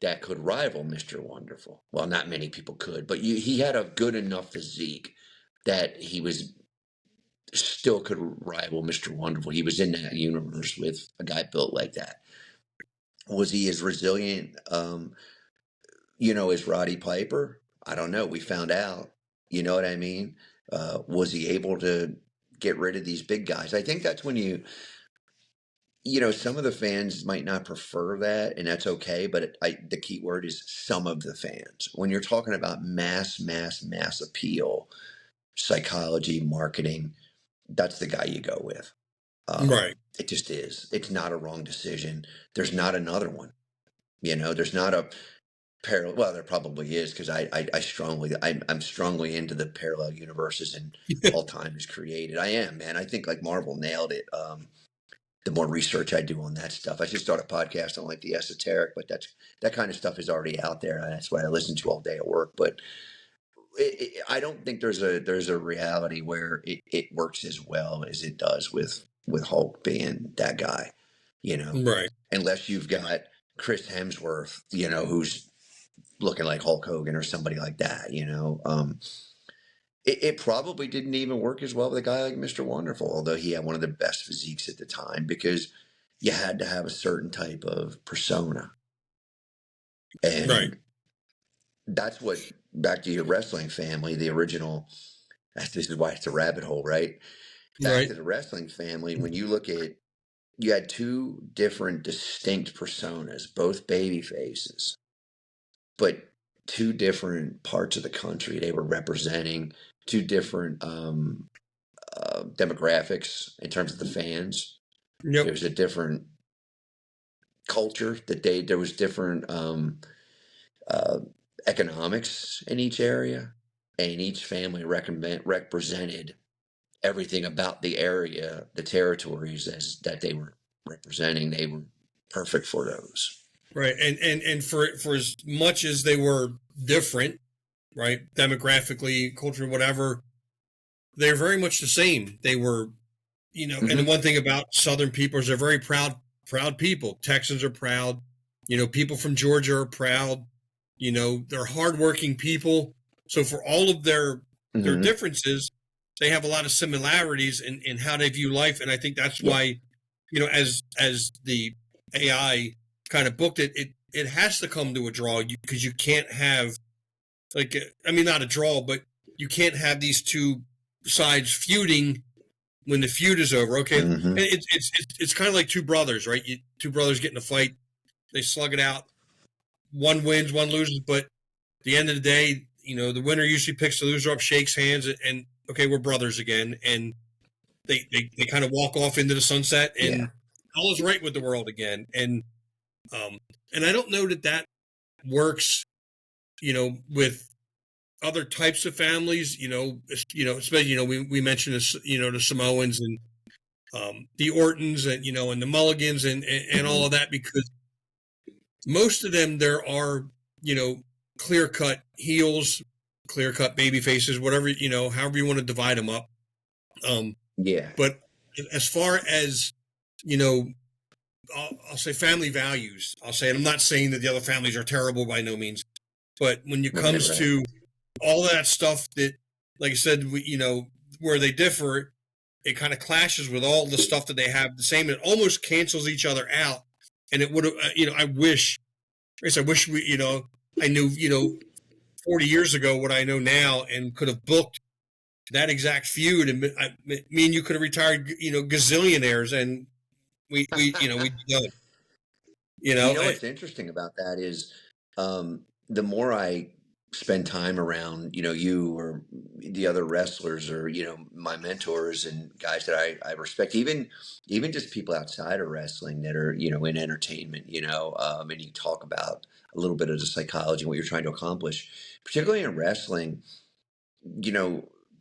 [SPEAKER 2] that could rival Mr. Wonderful. Well, not many people could, but he had a good enough physique that he was still could rival Mr. Wonderful. He was in that universe with a guy built like that. Was he as resilient, as Roddy Piper? I don't know. We found out. You know what I mean? Was he able to get rid of these big guys? I think that's when some of the fans might not prefer that, and that's okay. But the key word is some of the fans. When you're talking about mass appeal, psychology, marketing, that's the guy you go with.
[SPEAKER 1] Right.
[SPEAKER 2] It just is. It's not a wrong decision. There's not another one. There's not a parallel. Well, there probably is, because I'm strongly into the parallel universes and all time is created. I am, man. I think like Marvel nailed it. The more research I do on that stuff, I should start a podcast on like the esoteric, but that kind of stuff is already out there. And that's what I listen to all day at work. But I don't think there's a reality where it works as well as it does with Hulk being that guy,
[SPEAKER 1] Right.
[SPEAKER 2] Unless you've got Chris Hemsworth, who's looking like Hulk Hogan or somebody like that, It probably didn't even work as well with a guy like Mr. Wonderful, although he had one of the best physiques at the time, because you had to have a certain type of persona. And
[SPEAKER 1] right.
[SPEAKER 2] That's what, back to your wrestling family, the original, this is why it's a rabbit hole, right? Back to the wrestling family, when you look at, you had two different distinct personas, both baby faces, but two different parts of the country. They were representing two different demographics in terms of the fans.
[SPEAKER 1] Yep.
[SPEAKER 2] There's a different culture there was different economics in each area, and each family represented everything about the area, the territories that they were representing. They were perfect for those.
[SPEAKER 1] Right. And for as much as they were different, right, demographically, culturally, whatever, they're very much the same. They were, and the one thing about Southern people is they're very proud people. Texans are proud. People from Georgia are proud. They're hardworking people. So for all of their differences, they have a lot of similarities in how they view life. And I think that's why, as the AI kind of booked it, it has to come to a draw, because you can't have not a draw, but you can't have these two sides feuding when the feud is over. Okay. And it's kind of like two brothers, right? Two brothers get in a fight, they slug it out. One wins, one loses, but at the end of the day, the winner usually picks the loser up, shakes hands, and okay, we're brothers again. And they kind of walk off into the sunset, and all is right with the world again. And I don't know that works, with other types of families, especially, we mentioned this, the Samoans and the Ortons and, and the Mulligans and all of that, because most of them, there are, clear-cut heels, clear-cut baby faces, whatever, however you want to divide them up. But as far as, I'll say family values, and I'm not saying that the other families are terrible by no means, But when it
[SPEAKER 2] Right,
[SPEAKER 1] comes
[SPEAKER 2] right.
[SPEAKER 1] to all that stuff that, like I said, where they differ, it kind of clashes with all the stuff that they have the same. It almost cancels each other out. And it would have, I wish, I wish I knew, 40 years ago what I know now and could have booked that exact feud. And me and you could have retired, gazillionaires, and we'd be done.
[SPEAKER 2] You know what's interesting about that is the more I spend time around, you or the other wrestlers or, my mentors and guys that I respect, even just people outside of wrestling that are, in entertainment, and you talk about a little bit of the psychology, what you're trying to accomplish, particularly in wrestling,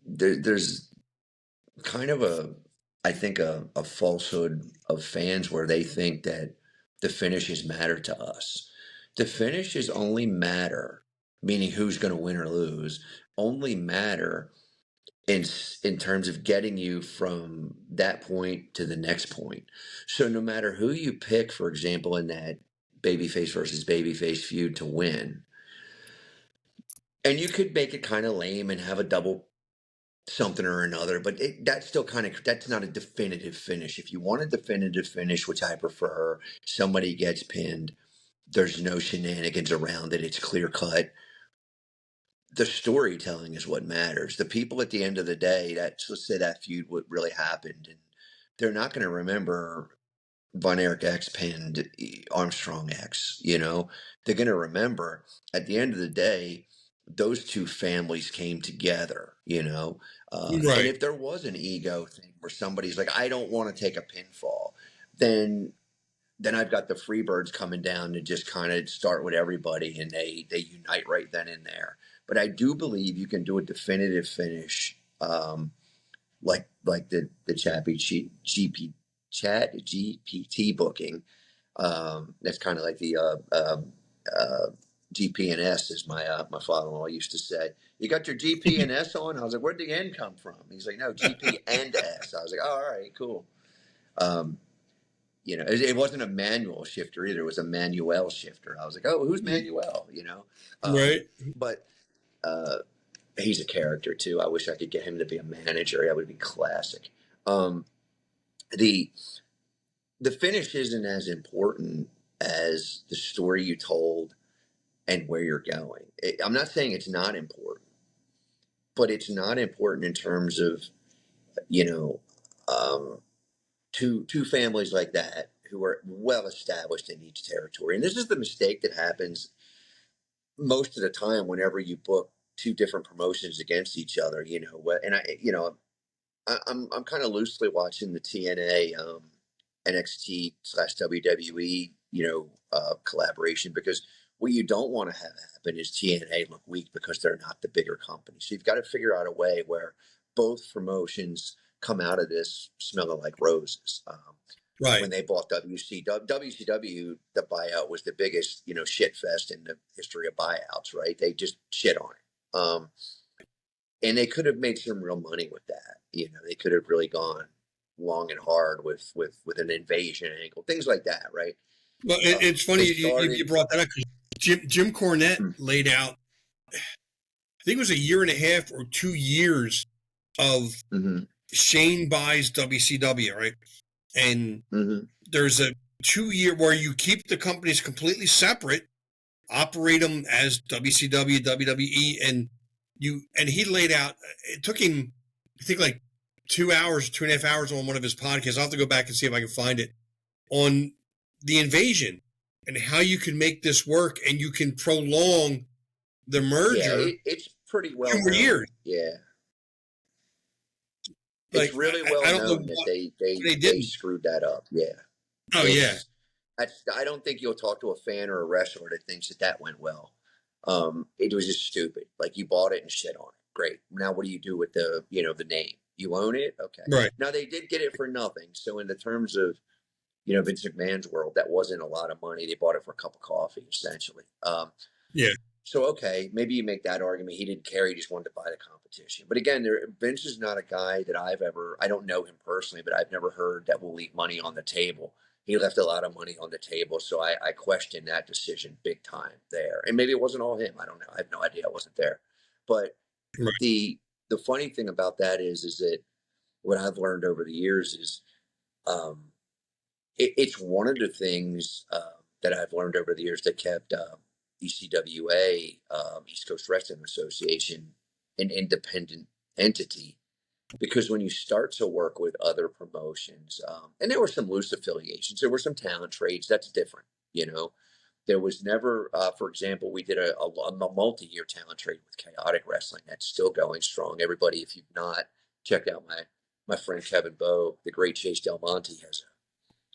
[SPEAKER 2] there's kind of I think a falsehood of fans where they think that the finishes matter to us. The finishes only matter, meaning who's going to win or lose, only matter in terms of getting you from that point to the next point. So no matter who you pick, for example, in that babyface versus babyface feud to win, and you could make it kind of lame and have a double something or another, but that's still that's not a definitive finish. If you want a definitive finish, which I prefer, somebody gets pinned, there's no shenanigans around it, it's clear cut. The storytelling is what matters. The people at the end of the day, let's say that feud, what really happened, and they're not going to remember Von Erich X pinned Armstrong X. They're going to remember at the end of the day, those two families came together. And
[SPEAKER 1] Right.
[SPEAKER 2] if there was an ego thing where somebody's like, I don't want to take a pinfall, then I've got the Freebirds coming down to just kind of start with everybody, and they unite right then and there. But I do believe you can do a definitive finish. Like the chat GPT booking. That's kind of like the GP and S, as my father-in-law used to say. You got your GP and S on? I was like, where'd the N come from? He's like, no, GP and S. I was like, oh, all right, cool. It wasn't a manual shifter either. It was a Manuel shifter. I was like, oh, who's Manuel?
[SPEAKER 1] Right.
[SPEAKER 2] But he's a character too. I wish I could get him to be a manager. That would be classic. The finish isn't as important as the story you told and where you're going. I'm not saying it's not important, but it's not important in terms of um, two families like that who are well established in each territory. And this is the mistake that happens most of the time whenever you book two different promotions against each other. And I'm kind of loosely watching the TNA NXT/WWE collaboration, because what you don't want to have happen is TNA look weak because they're not the bigger company. So you've got to figure out a way where both promotions come out of this smelling like roses.
[SPEAKER 1] Right.
[SPEAKER 2] When they bought WCW, the buyout was the biggest shit fest in the history of buyouts. Right? They just shit on it. And they could have made some real money with that. They could have really gone long and hard with an invasion angle, things like that, right?
[SPEAKER 1] Well, it's funny
[SPEAKER 2] started.
[SPEAKER 1] you brought that up, because Jim Cornette laid out, I think it was a year and a half or 2 years of Shane buys WCW, right? And there's a 2-year where you keep the companies completely separate, operate them as WCW, WWE, and he laid out, it took him, I think, like 2 hours, 2.5 hours on one of his podcasts. I'll have to go back and see if I can find it, on the invasion and how you can make this work, and you can prolong the merger.
[SPEAKER 2] Yeah, it's pretty well
[SPEAKER 1] 2 more
[SPEAKER 2] known.
[SPEAKER 1] years.
[SPEAKER 2] Yeah.
[SPEAKER 1] Like,
[SPEAKER 2] it's really well
[SPEAKER 1] I don't
[SPEAKER 2] known
[SPEAKER 1] know
[SPEAKER 2] that
[SPEAKER 1] they
[SPEAKER 2] they screwed that up. Yeah.
[SPEAKER 1] Oh, yeah.
[SPEAKER 2] I don't think you'll talk to a fan or a wrestler that thinks that went well. It was just stupid. Like, you bought it and shit on it. Great. Now what do you do with the name? You own it? Okay.
[SPEAKER 1] Right.
[SPEAKER 2] Now they did get it for nothing. So in the terms of, Vince McMahon's world, that wasn't a lot of money. They bought it for a cup of coffee, essentially.
[SPEAKER 1] Yeah.
[SPEAKER 2] So, okay, maybe you make that argument. He didn't care. He just wanted to buy the competition. But again, Vince is not a guy that I don't know him personally, but I've never heard that will leave money on the table. he left a lot of money on the table. So I questioned that decision big time there. And maybe it wasn't all him. I don't know. I have no idea. I wasn't there. But
[SPEAKER 1] Right.
[SPEAKER 2] the funny thing about that is that what I've learned over the years is um, it's one of the things that I've learned over the years that kept ECWA, East Coast Wrestling Association, an independent entity. Because when you start to work with other promotions, and there were some loose affiliations, there were some talent trades, that's different, you know. There was never, for example, we did a multi-year talent trade with Chaotic Wrestling. That's still going strong. Everybody, if you've not checked out my friend Kevin Bowe, the great Chase Del Monte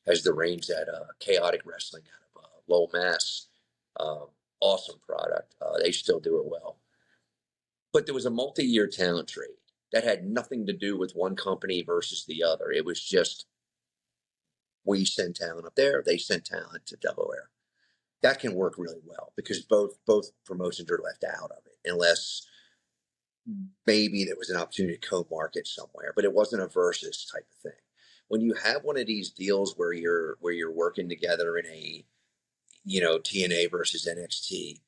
[SPEAKER 2] has the reins at Chaotic Wrestling out of Lowell, Mass. Awesome product. They still do it well. But there was a multi-year talent trade that had nothing to do with one company versus the other. It was just we send talent up there, they send talent to Delaware. That can work really well because both promotions are left out of it, unless maybe there was an opportunity to co-market somewhere, but it wasn't a versus type of thing. When you have one of these deals where you're working together in a, you know, TNA versus NXT,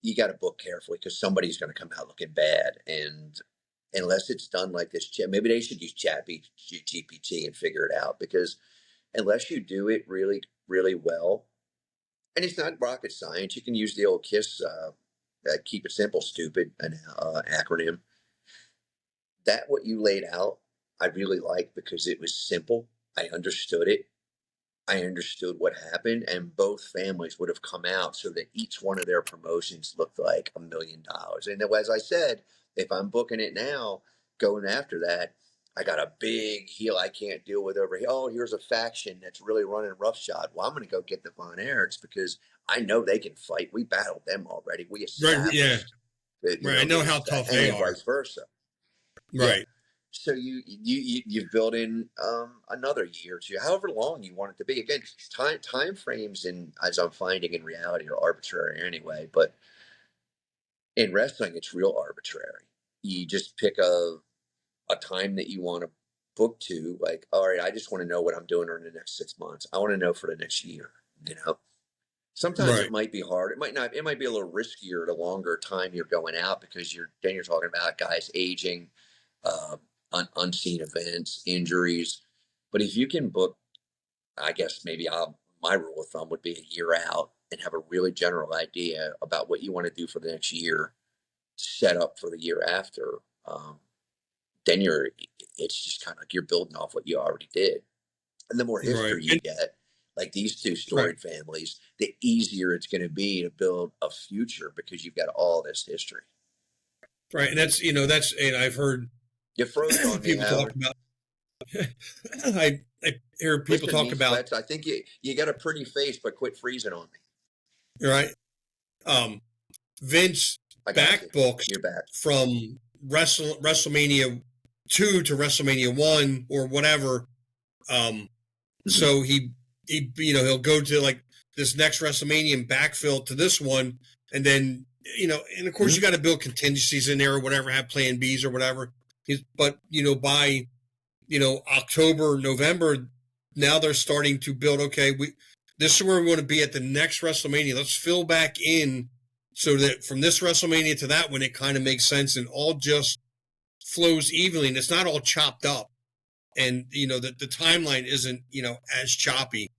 [SPEAKER 2] you got to book carefully because somebody's going to come out looking bad. And unless it's done like this, maybe they should use GPT and figure it out, because unless you do it really, really well, and it's not rocket science, you can use the old KISS, keep it simple, stupid, an acronym. That what you laid out, I really liked because it was simple. I understood it. I understood what happened, and both families would have come out so that each one of their promotions looked like $1 million. And as I said, if I'm booking it now, going after that, I got a big heel I can't deal with over here. Oh, here's a faction that's really running roughshod. Well, I'm going to go get the Von Erichs because I know they can fight. We battled them already. We established
[SPEAKER 1] Right. Yeah.
[SPEAKER 2] that,
[SPEAKER 1] Right. I know how tough
[SPEAKER 2] and
[SPEAKER 1] they
[SPEAKER 2] then
[SPEAKER 1] are.
[SPEAKER 2] vice versa. Yeah.
[SPEAKER 1] Right.
[SPEAKER 2] So you've built in another year or two, however long you want it to be. Again, time frames, and as I'm finding in reality, are arbitrary anyway. But in wrestling, it's real arbitrary. You just pick a time that you want to book to. Like, all right, I just want to know what I'm doing in the next 6 months. I want to know for the next year. You know, sometimes it
[SPEAKER 1] Right.
[SPEAKER 2] might be hard. It might not. It might be a little riskier the longer time you're going out, because you're talking about guys aging. Uh, Unseen events, injuries. But if you can book, I guess maybe my rule of thumb would be a year out and have a really general idea about what you want to do for the next year, set up for the year after. Then it's just kind of like you're building off what you already did. And the more
[SPEAKER 1] Right.
[SPEAKER 2] history you get, like these two
[SPEAKER 1] Right.
[SPEAKER 2] storied families, the easier it's going to be to build a future because you've got all this history.
[SPEAKER 1] Right. And and I've heard
[SPEAKER 2] You froze on me,
[SPEAKER 1] people talk
[SPEAKER 2] Howard.
[SPEAKER 1] about, I hear people
[SPEAKER 2] Listen,
[SPEAKER 1] talk
[SPEAKER 2] me
[SPEAKER 1] about,
[SPEAKER 2] sweats. I think you got a pretty face, but quit freezing on me.
[SPEAKER 1] right. Vince
[SPEAKER 2] I got you.
[SPEAKER 1] back books
[SPEAKER 2] You're back.
[SPEAKER 1] from WrestleMania 2 to WrestleMania 1 or whatever. So he he'll go to like this next WrestleMania and backfill to this one, and then and of course you got to build contingencies in there or whatever, have plan Bs or whatever. But by October, November, now they're starting to build. Okay, this is where we want to be at the next WrestleMania. Let's fill back in so that from this WrestleMania to that one, it kind of makes sense and all just flows evenly, and it's not all chopped up. And the timeline isn't as choppy.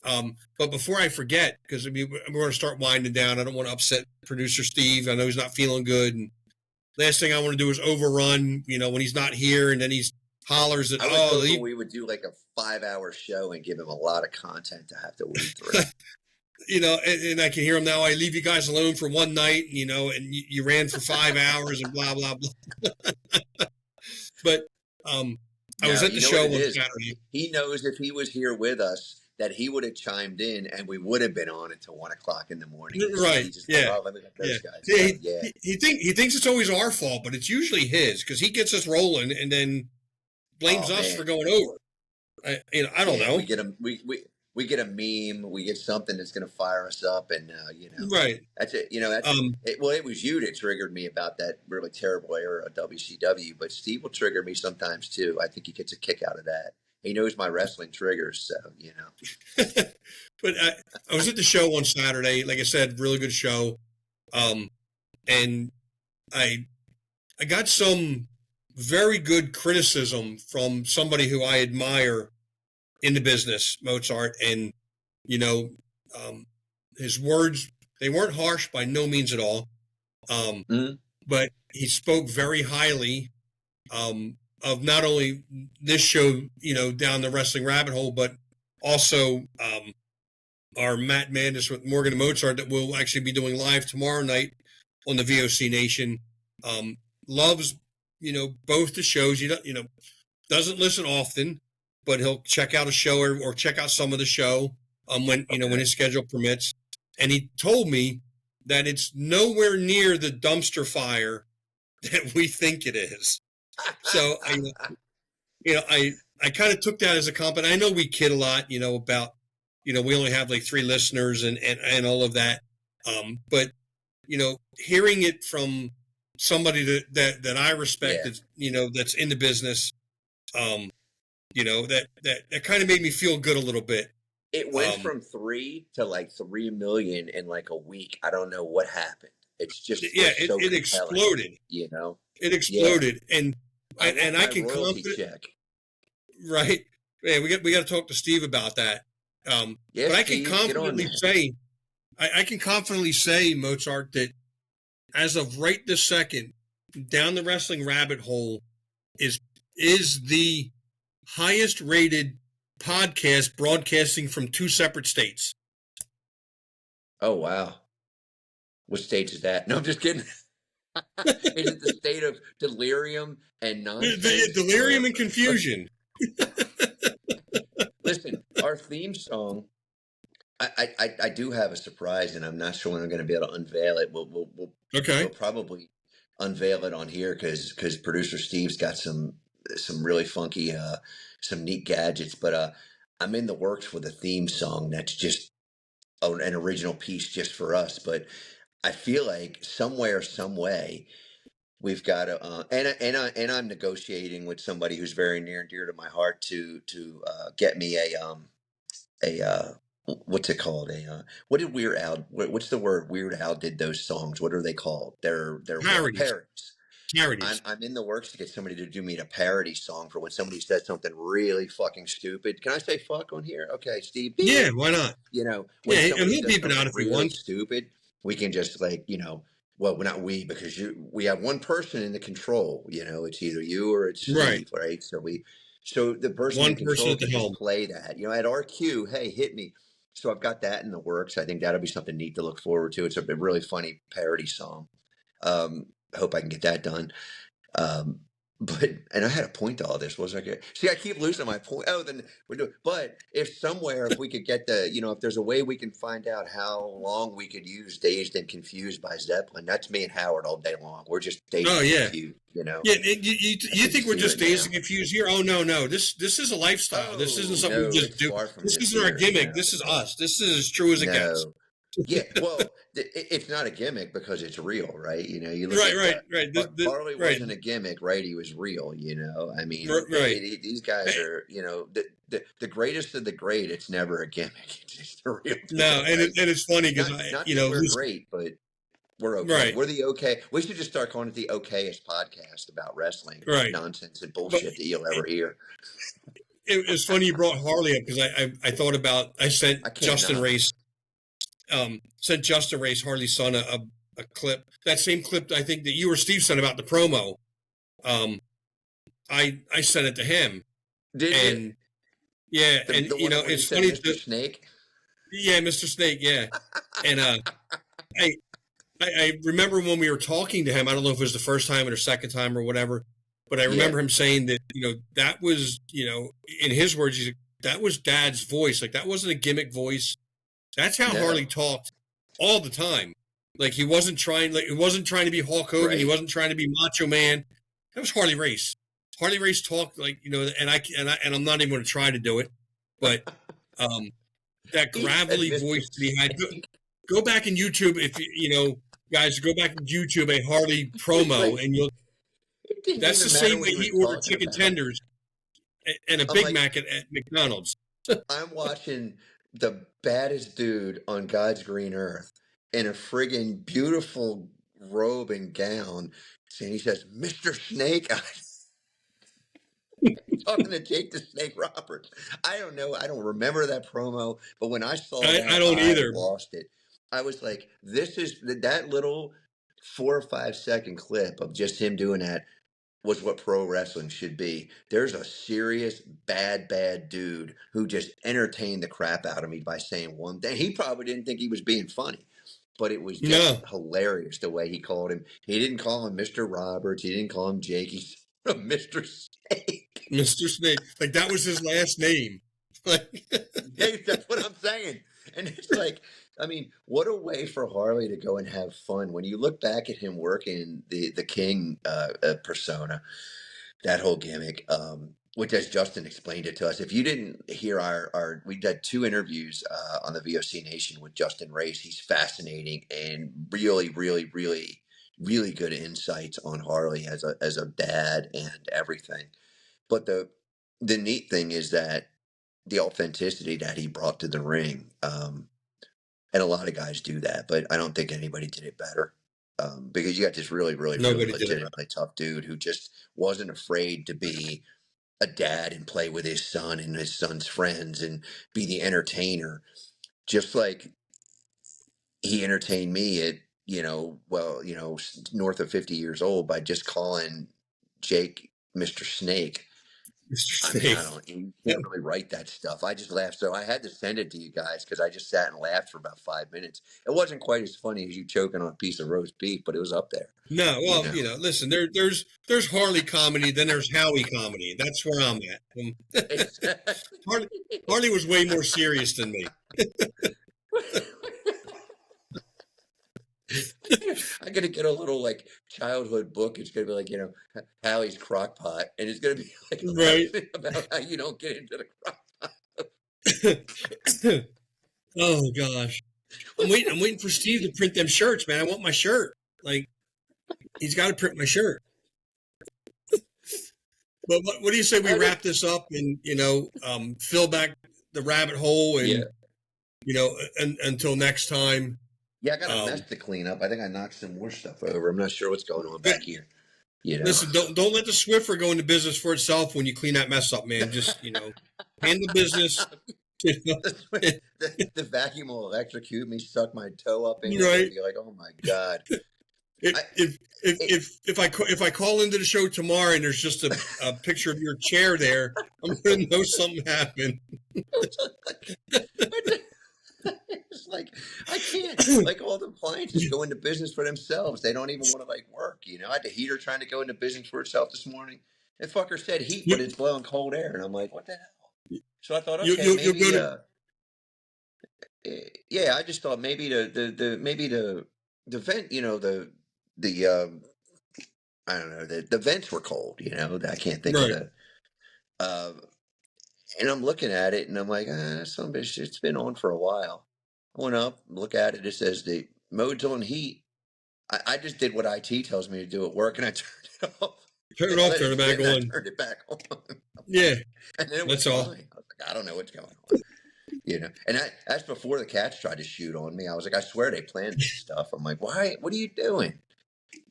[SPEAKER 1] But before I forget, because we're going to start winding down. I don't want to upset producer Steve. I know he's not feeling good. And last thing I want to do is overrun. When he's not here, and then he hollers at.
[SPEAKER 2] I was hoping we would do like a 5-hour show and give him a lot of content to have to weed through.
[SPEAKER 1] And I can hear him now. I leave you guys alone for one night. And you ran for 5 hours and blah blah blah. But I was at the show on Saturday.
[SPEAKER 2] He knows if he was here with us that he would have chimed in and we would have been on until 1 o'clock in the morning.
[SPEAKER 1] Right.
[SPEAKER 2] Yeah. Let me let those guys.
[SPEAKER 1] Yeah. He thinks it's always our fault, but it's usually his, because he gets us rolling and then blames us for going over. I don't know.
[SPEAKER 2] We get a meme. We get something that's going to fire us up, and
[SPEAKER 1] right.
[SPEAKER 2] That's it. It was you that triggered me about that really terrible era of WCW, but Steve will trigger me sometimes too. I think he gets a kick out of that. He knows my wrestling triggers, so
[SPEAKER 1] But I was at the show on Saturday. Like I said, really good show. And I got some very good criticism from somebody who I admire in the business, Mozart. And, his words, they weren't harsh by no means at all. But he spoke very highly of not only this show, down the wrestling rabbit hole, but also our Matt Madness with Morgan and Mozart that we'll actually be doing live tomorrow night on the VOC Nation. Loves, both the shows. Doesn't listen often, but he'll check out a show or check out some of the show when his schedule permits. And he told me that it's nowhere near the dumpster fire that we think it is. So I kind of took that as a compliment. I know we kid a lot, about, we only have like 3 listeners and all of that. But, hearing it from somebody that I respect, that's in the business, that kind of made me feel good a little bit.
[SPEAKER 2] It went from 3 to like 3 million in like a week. I don't know what happened. It's just
[SPEAKER 1] it exploded. It exploded, and I can confidently, right? Yeah, we got to talk to Steve about that. But I can confidently say, I can confidently say, Mozart, that as of right this second, Down the Wrestling Rabbit Hole is the highest rated podcast broadcasting from 2 separate states.
[SPEAKER 2] Oh, wow. What state is that? No, I'm just kidding. Is it the state of delirium and nonsense?
[SPEAKER 1] Delirium and confusion.
[SPEAKER 2] Listen, our theme song, I do have a surprise, and I'm not sure when I'm going to be able to unveil it. We'll probably unveil it on here because producer Steve's got some really funky, some neat gadgets. But I'm in the works with a theme song that's just an original piece just for us. But I feel like somewhere, some way, we've got to, and I'm negotiating with somebody who's very near and dear to my heart to get me a what's it called? What did Weird Al? What's the word? Weird Al did those songs. What are they called? They're parodies. I'm in the works to get somebody to do me a parody song for when somebody says something really fucking stupid. Can I say fuck on here? Okay, Steve. Beep.
[SPEAKER 1] Yeah, why not?
[SPEAKER 2] When
[SPEAKER 1] and we'll beep it out if we want.
[SPEAKER 2] Stupid. We can just well, not we, because we have one person in the control. It's either you or it's Steve, right? So the person in control can just play that. At our cue, hey, hit me. So I've got that in the works. I think that'll be something neat to look forward to. It's a really funny parody song. Hope I can get that done. And I had a point to all this. What was I getting? See, I keep losing my point. Oh, then we're doing. But if we could get if there's a way we can find out how long we could use "Dazed and Confused" by Zeppelin, that's me and Howard all day long. We're just dazed and confused. Yeah,
[SPEAKER 1] you think we're just dazed and confused here? Oh no, this is a lifestyle. This isn't something we just do. This isn't our gimmick. Yeah. This is us. This is as true as it gets.
[SPEAKER 2] Yeah, well, it's not a gimmick because it's real, right? You look
[SPEAKER 1] right.
[SPEAKER 2] Harley wasn't a gimmick, right? He was real. I mean, these guys are, the greatest of the great. It's never a gimmick. It's just a real deal.
[SPEAKER 1] No, and it's funny because
[SPEAKER 2] we're great, but we're okay. Right. We're the okay. We should just start calling it the okayest podcast about wrestling, nonsense and bullshit that you'll ever hear.
[SPEAKER 1] It's funny you brought Harley up because I thought about sent Justin Race Harley's son a clip. That same clip I think that you or Steve sent about the promo. I sent it to him.
[SPEAKER 2] Did you?
[SPEAKER 1] Yeah, and it's funny.
[SPEAKER 2] Mr. Snake.
[SPEAKER 1] Yeah, Mr. Snake. Yeah, and I remember when we were talking to him. I don't know if it was the first time or second time or whatever, but I remember him saying that that was in his words that was Dad's voice. Like that wasn't a gimmick voice. That's how Harley talked all the time. Like he wasn't trying to be Hulk Hogan. Right. He wasn't trying to be Macho Man. That was Harley Race. Harley Race talked like and I'm not even going to try to do it, but that gravelly voice that he had. Go back in YouTube if guys. Go back in YouTube a Harley promo and you'll. That's the same way he ordered chicken tenders. and a
[SPEAKER 2] I'm
[SPEAKER 1] Big
[SPEAKER 2] like,
[SPEAKER 1] Mac at McDonald's.
[SPEAKER 2] I'm watching the baddest dude on God's green earth in a friggin' beautiful robe and gown. And he says, Mr. Snake Eyes, talking to Jake the Snake Roberts. I don't know. I don't remember that promo, but when I saw
[SPEAKER 1] I
[SPEAKER 2] that,
[SPEAKER 1] don't
[SPEAKER 2] I
[SPEAKER 1] either.
[SPEAKER 2] lost it. I was like, this is that little 4 or 5 second clip of just him doing that was what pro wrestling should be. There's a serious bad dude who just entertained the crap out of me by saying one thing. He probably didn't think he was being funny, but it was just
[SPEAKER 1] No,
[SPEAKER 2] hilarious the way he called him. He didn't call him Mr. Roberts. He didn't call him Jake. He's Mr. Snake.
[SPEAKER 1] Mr. Snake. Like that was his last name. Like,
[SPEAKER 2] Yeah, that's what I'm saying. And it's like, I mean, what a way for Harley to go and have fun. When you look back at him working the King persona, that whole gimmick, which as Justin explained it to us, if you didn't hear we did 2 interviews on the VOC Nation with Justin Race. He's fascinating and really, really, really, really good insights on Harley as a dad and everything. But the neat thing is that the authenticity that he brought to the ring, and a lot of guys do that, but I don't think anybody did it better. Because you got this really, really, really
[SPEAKER 1] nobody did it.
[SPEAKER 2] legitimately tough dude who just wasn't afraid to be a dad and play with his son and his son's friends and be the entertainer, just like he entertained me at, north of 50 years old by just calling Jake Mr. Snake.
[SPEAKER 1] Mr.
[SPEAKER 2] I mean,
[SPEAKER 1] Snake.
[SPEAKER 2] you can't really write that stuff. I just laughed. So I had to send it to you guys because I just sat and laughed for about 5 minutes. It wasn't quite as funny as you choking on a piece of roast beef, but it was up there.
[SPEAKER 1] No, well, listen, there's Harley comedy, then there's Howie comedy. That's where I'm at.
[SPEAKER 2] Exactly.
[SPEAKER 1] Harley was way more serious than me.
[SPEAKER 2] I gotta get a little like childhood book. It's gonna be like, Howie's Crockpot, and it's gonna be like
[SPEAKER 1] Right.
[SPEAKER 2] about how you don't get into
[SPEAKER 1] the crockpot. Oh gosh. I'm waiting for Steve to print them shirts, man. I want my shirt. Like, he's got to print my shirt. But what do you say we wrap this up and fill back the rabbit hole and until next time.
[SPEAKER 2] Yeah, I got a mess to clean up. I think I knocked some more stuff over. I'm not sure what's going on back here.
[SPEAKER 1] Listen, don't let the Swiffer go into business for itself when you clean that mess up, man. Just handle business.
[SPEAKER 2] The vacuum will electrocute me, suck my toe up in it,
[SPEAKER 1] right.
[SPEAKER 2] And be like, oh my God.
[SPEAKER 1] If I call into the show tomorrow and there's just a picture of your chair there, I'm gonna know something happened.
[SPEAKER 2] It's like I can't. Like all the appliances go into business for themselves. They don't even want to like work. I had the heater trying to go into business for itself this morning. That fucker said heat, but it's blowing cold air, and I'm like, what the hell? So I thought, okay, maybe. Yeah, I just thought maybe the vent, I don't know, the vents were cold. I can't think of the. And I'm looking at it, and I'm like, some bitch, it's been on for a while. I went up, look at it. It says the mode's on heat. I just did what IT tells me to do at work, and I turned it off.
[SPEAKER 1] Turn it off, turn it back on.
[SPEAKER 2] Turned it back on.
[SPEAKER 1] Yeah,
[SPEAKER 2] and then it was
[SPEAKER 1] that's all.
[SPEAKER 2] fine. I was like, I don't know what's going on. And that's before the cats tried to shoot on me. I was like, I swear they planned this stuff. I'm like, why? What are you doing?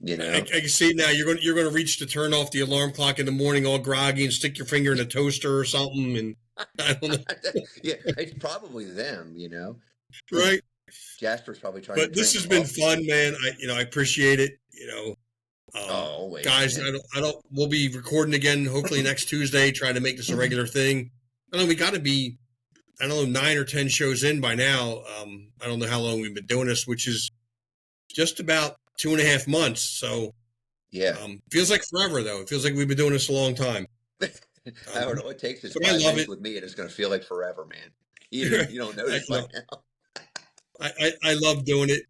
[SPEAKER 1] I can see now you're going to reach to turn off the alarm clock in the morning, all groggy, and stick your finger in a toaster or something. And I don't know.
[SPEAKER 2] Yeah, it's probably them.
[SPEAKER 1] Right.
[SPEAKER 2] Jasper's probably trying.
[SPEAKER 1] But this has been fun, man. I appreciate it.
[SPEAKER 2] Always,
[SPEAKER 1] guys.
[SPEAKER 2] Man.
[SPEAKER 1] I don't. We'll be recording again hopefully next Tuesday. Trying to make this a regular thing. We got to be. 9 or 10 shows in by now. I don't know how long we've been doing this, which is just about 2.5 months. So,
[SPEAKER 2] yeah,
[SPEAKER 1] feels like forever though. It feels like we've been doing this a long time.
[SPEAKER 2] I don't know. It takes us 5 minutes with me, and it's going to feel like forever, man. You don't notice by now.
[SPEAKER 1] I love doing it.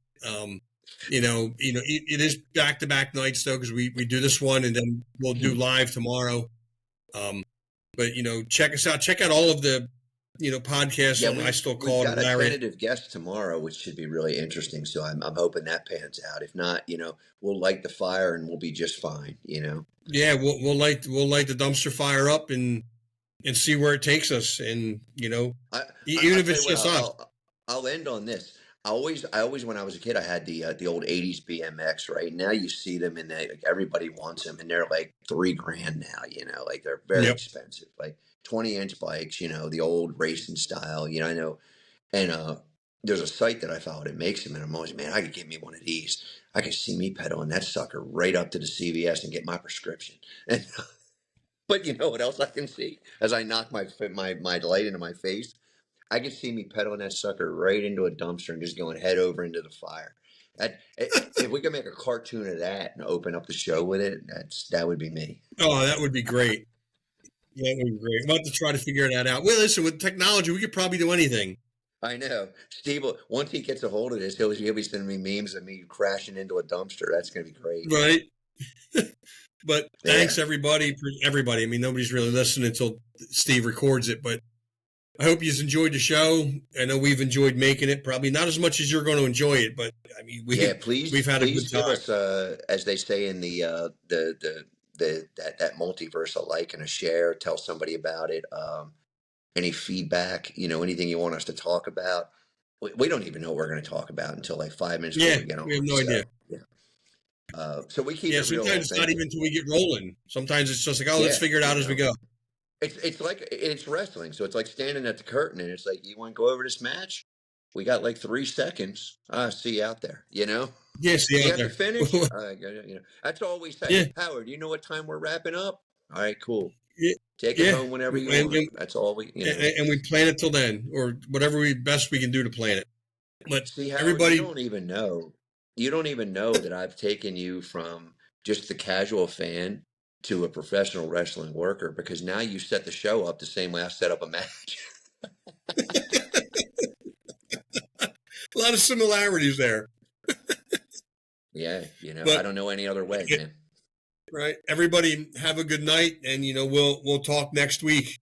[SPEAKER 1] It is back-to-back nights though, because we do this one and then we'll do live tomorrow. But check us out. Check out all of the podcasts on I Still Call
[SPEAKER 2] It Lariat. We've got a tentative guest tomorrow, which should be really interesting. So I'm hoping that pans out. If not, we'll light the fire and we'll be just fine.
[SPEAKER 1] Yeah, we'll light the dumpster fire up and and see where it takes us. And, even
[SPEAKER 2] I'll
[SPEAKER 1] if
[SPEAKER 2] tell
[SPEAKER 1] it's
[SPEAKER 2] you what,
[SPEAKER 1] just us.
[SPEAKER 2] I'll end on this. I always, when I was a kid, I had the old '80s BMX. Right now, you see them, and like everybody wants them, and they're like $3,000 now. Like they're very
[SPEAKER 1] Yep.
[SPEAKER 2] expensive, like 20-inch bikes. The old racing style. I know, and there's a site that I followed that makes them, and I'm always, man, I could get me one of these. I could see me pedaling that sucker right up to the CVS and get my prescription. And but you know what else I can see as I knock my light into my face? I can see me pedaling that sucker right into a dumpster and just going head over into the fire. If we could make a cartoon of that and open up the show with it, that would be me.
[SPEAKER 1] Oh, that would be great. Yeah, that would be great. We'll have to try to figure that out. Well, listen, with technology, we could probably do anything.
[SPEAKER 2] I know. Steve, once he gets a hold of this, he'll be sending me memes of me crashing into a dumpster. That's going to be great.
[SPEAKER 1] Right. But thanks,
[SPEAKER 2] Yeah.
[SPEAKER 1] everybody. I mean, nobody's really listening until Steve records it, but I hope you've enjoyed the show. I know we've enjoyed making it, probably not as much as you're going to enjoy it, but I mean, we've had a good
[SPEAKER 2] give
[SPEAKER 1] time.
[SPEAKER 2] us, as they say in that multiverse, a like and a share. Tell somebody about it. Any feedback, anything you want us to talk about. We don't even know what we're going to talk about until like 5 minutes before we get on.
[SPEAKER 1] We have no idea.
[SPEAKER 2] Yeah. So we keep it real.
[SPEAKER 1] Sometimes it's not even until we get rolling. Sometimes it's just like, let's figure it out as we go.
[SPEAKER 2] It's like it's wrestling, so it's like standing at the curtain, and it's like, you want to go over this match? We got like 3 seconds. See you out there.
[SPEAKER 1] Yeah, see you out there.
[SPEAKER 2] To finish. That's all we say.
[SPEAKER 1] Yeah.
[SPEAKER 2] Howard, you know what time we're wrapping up? All right, cool.
[SPEAKER 1] Yeah.
[SPEAKER 2] Take it home whenever you want. That's all we.
[SPEAKER 1] And we plan it till then, or whatever best we can do to plan it. But
[SPEAKER 2] see, Howard,
[SPEAKER 1] everybody,
[SPEAKER 2] you don't even know that I've taken you from just the casual fan to a professional wrestling worker, because now you set the show up the same way I set up a match.
[SPEAKER 1] A lot of similarities there.
[SPEAKER 2] Yeah, I don't know any other way, man.
[SPEAKER 1] Right. Everybody have a good night, and we'll talk next week.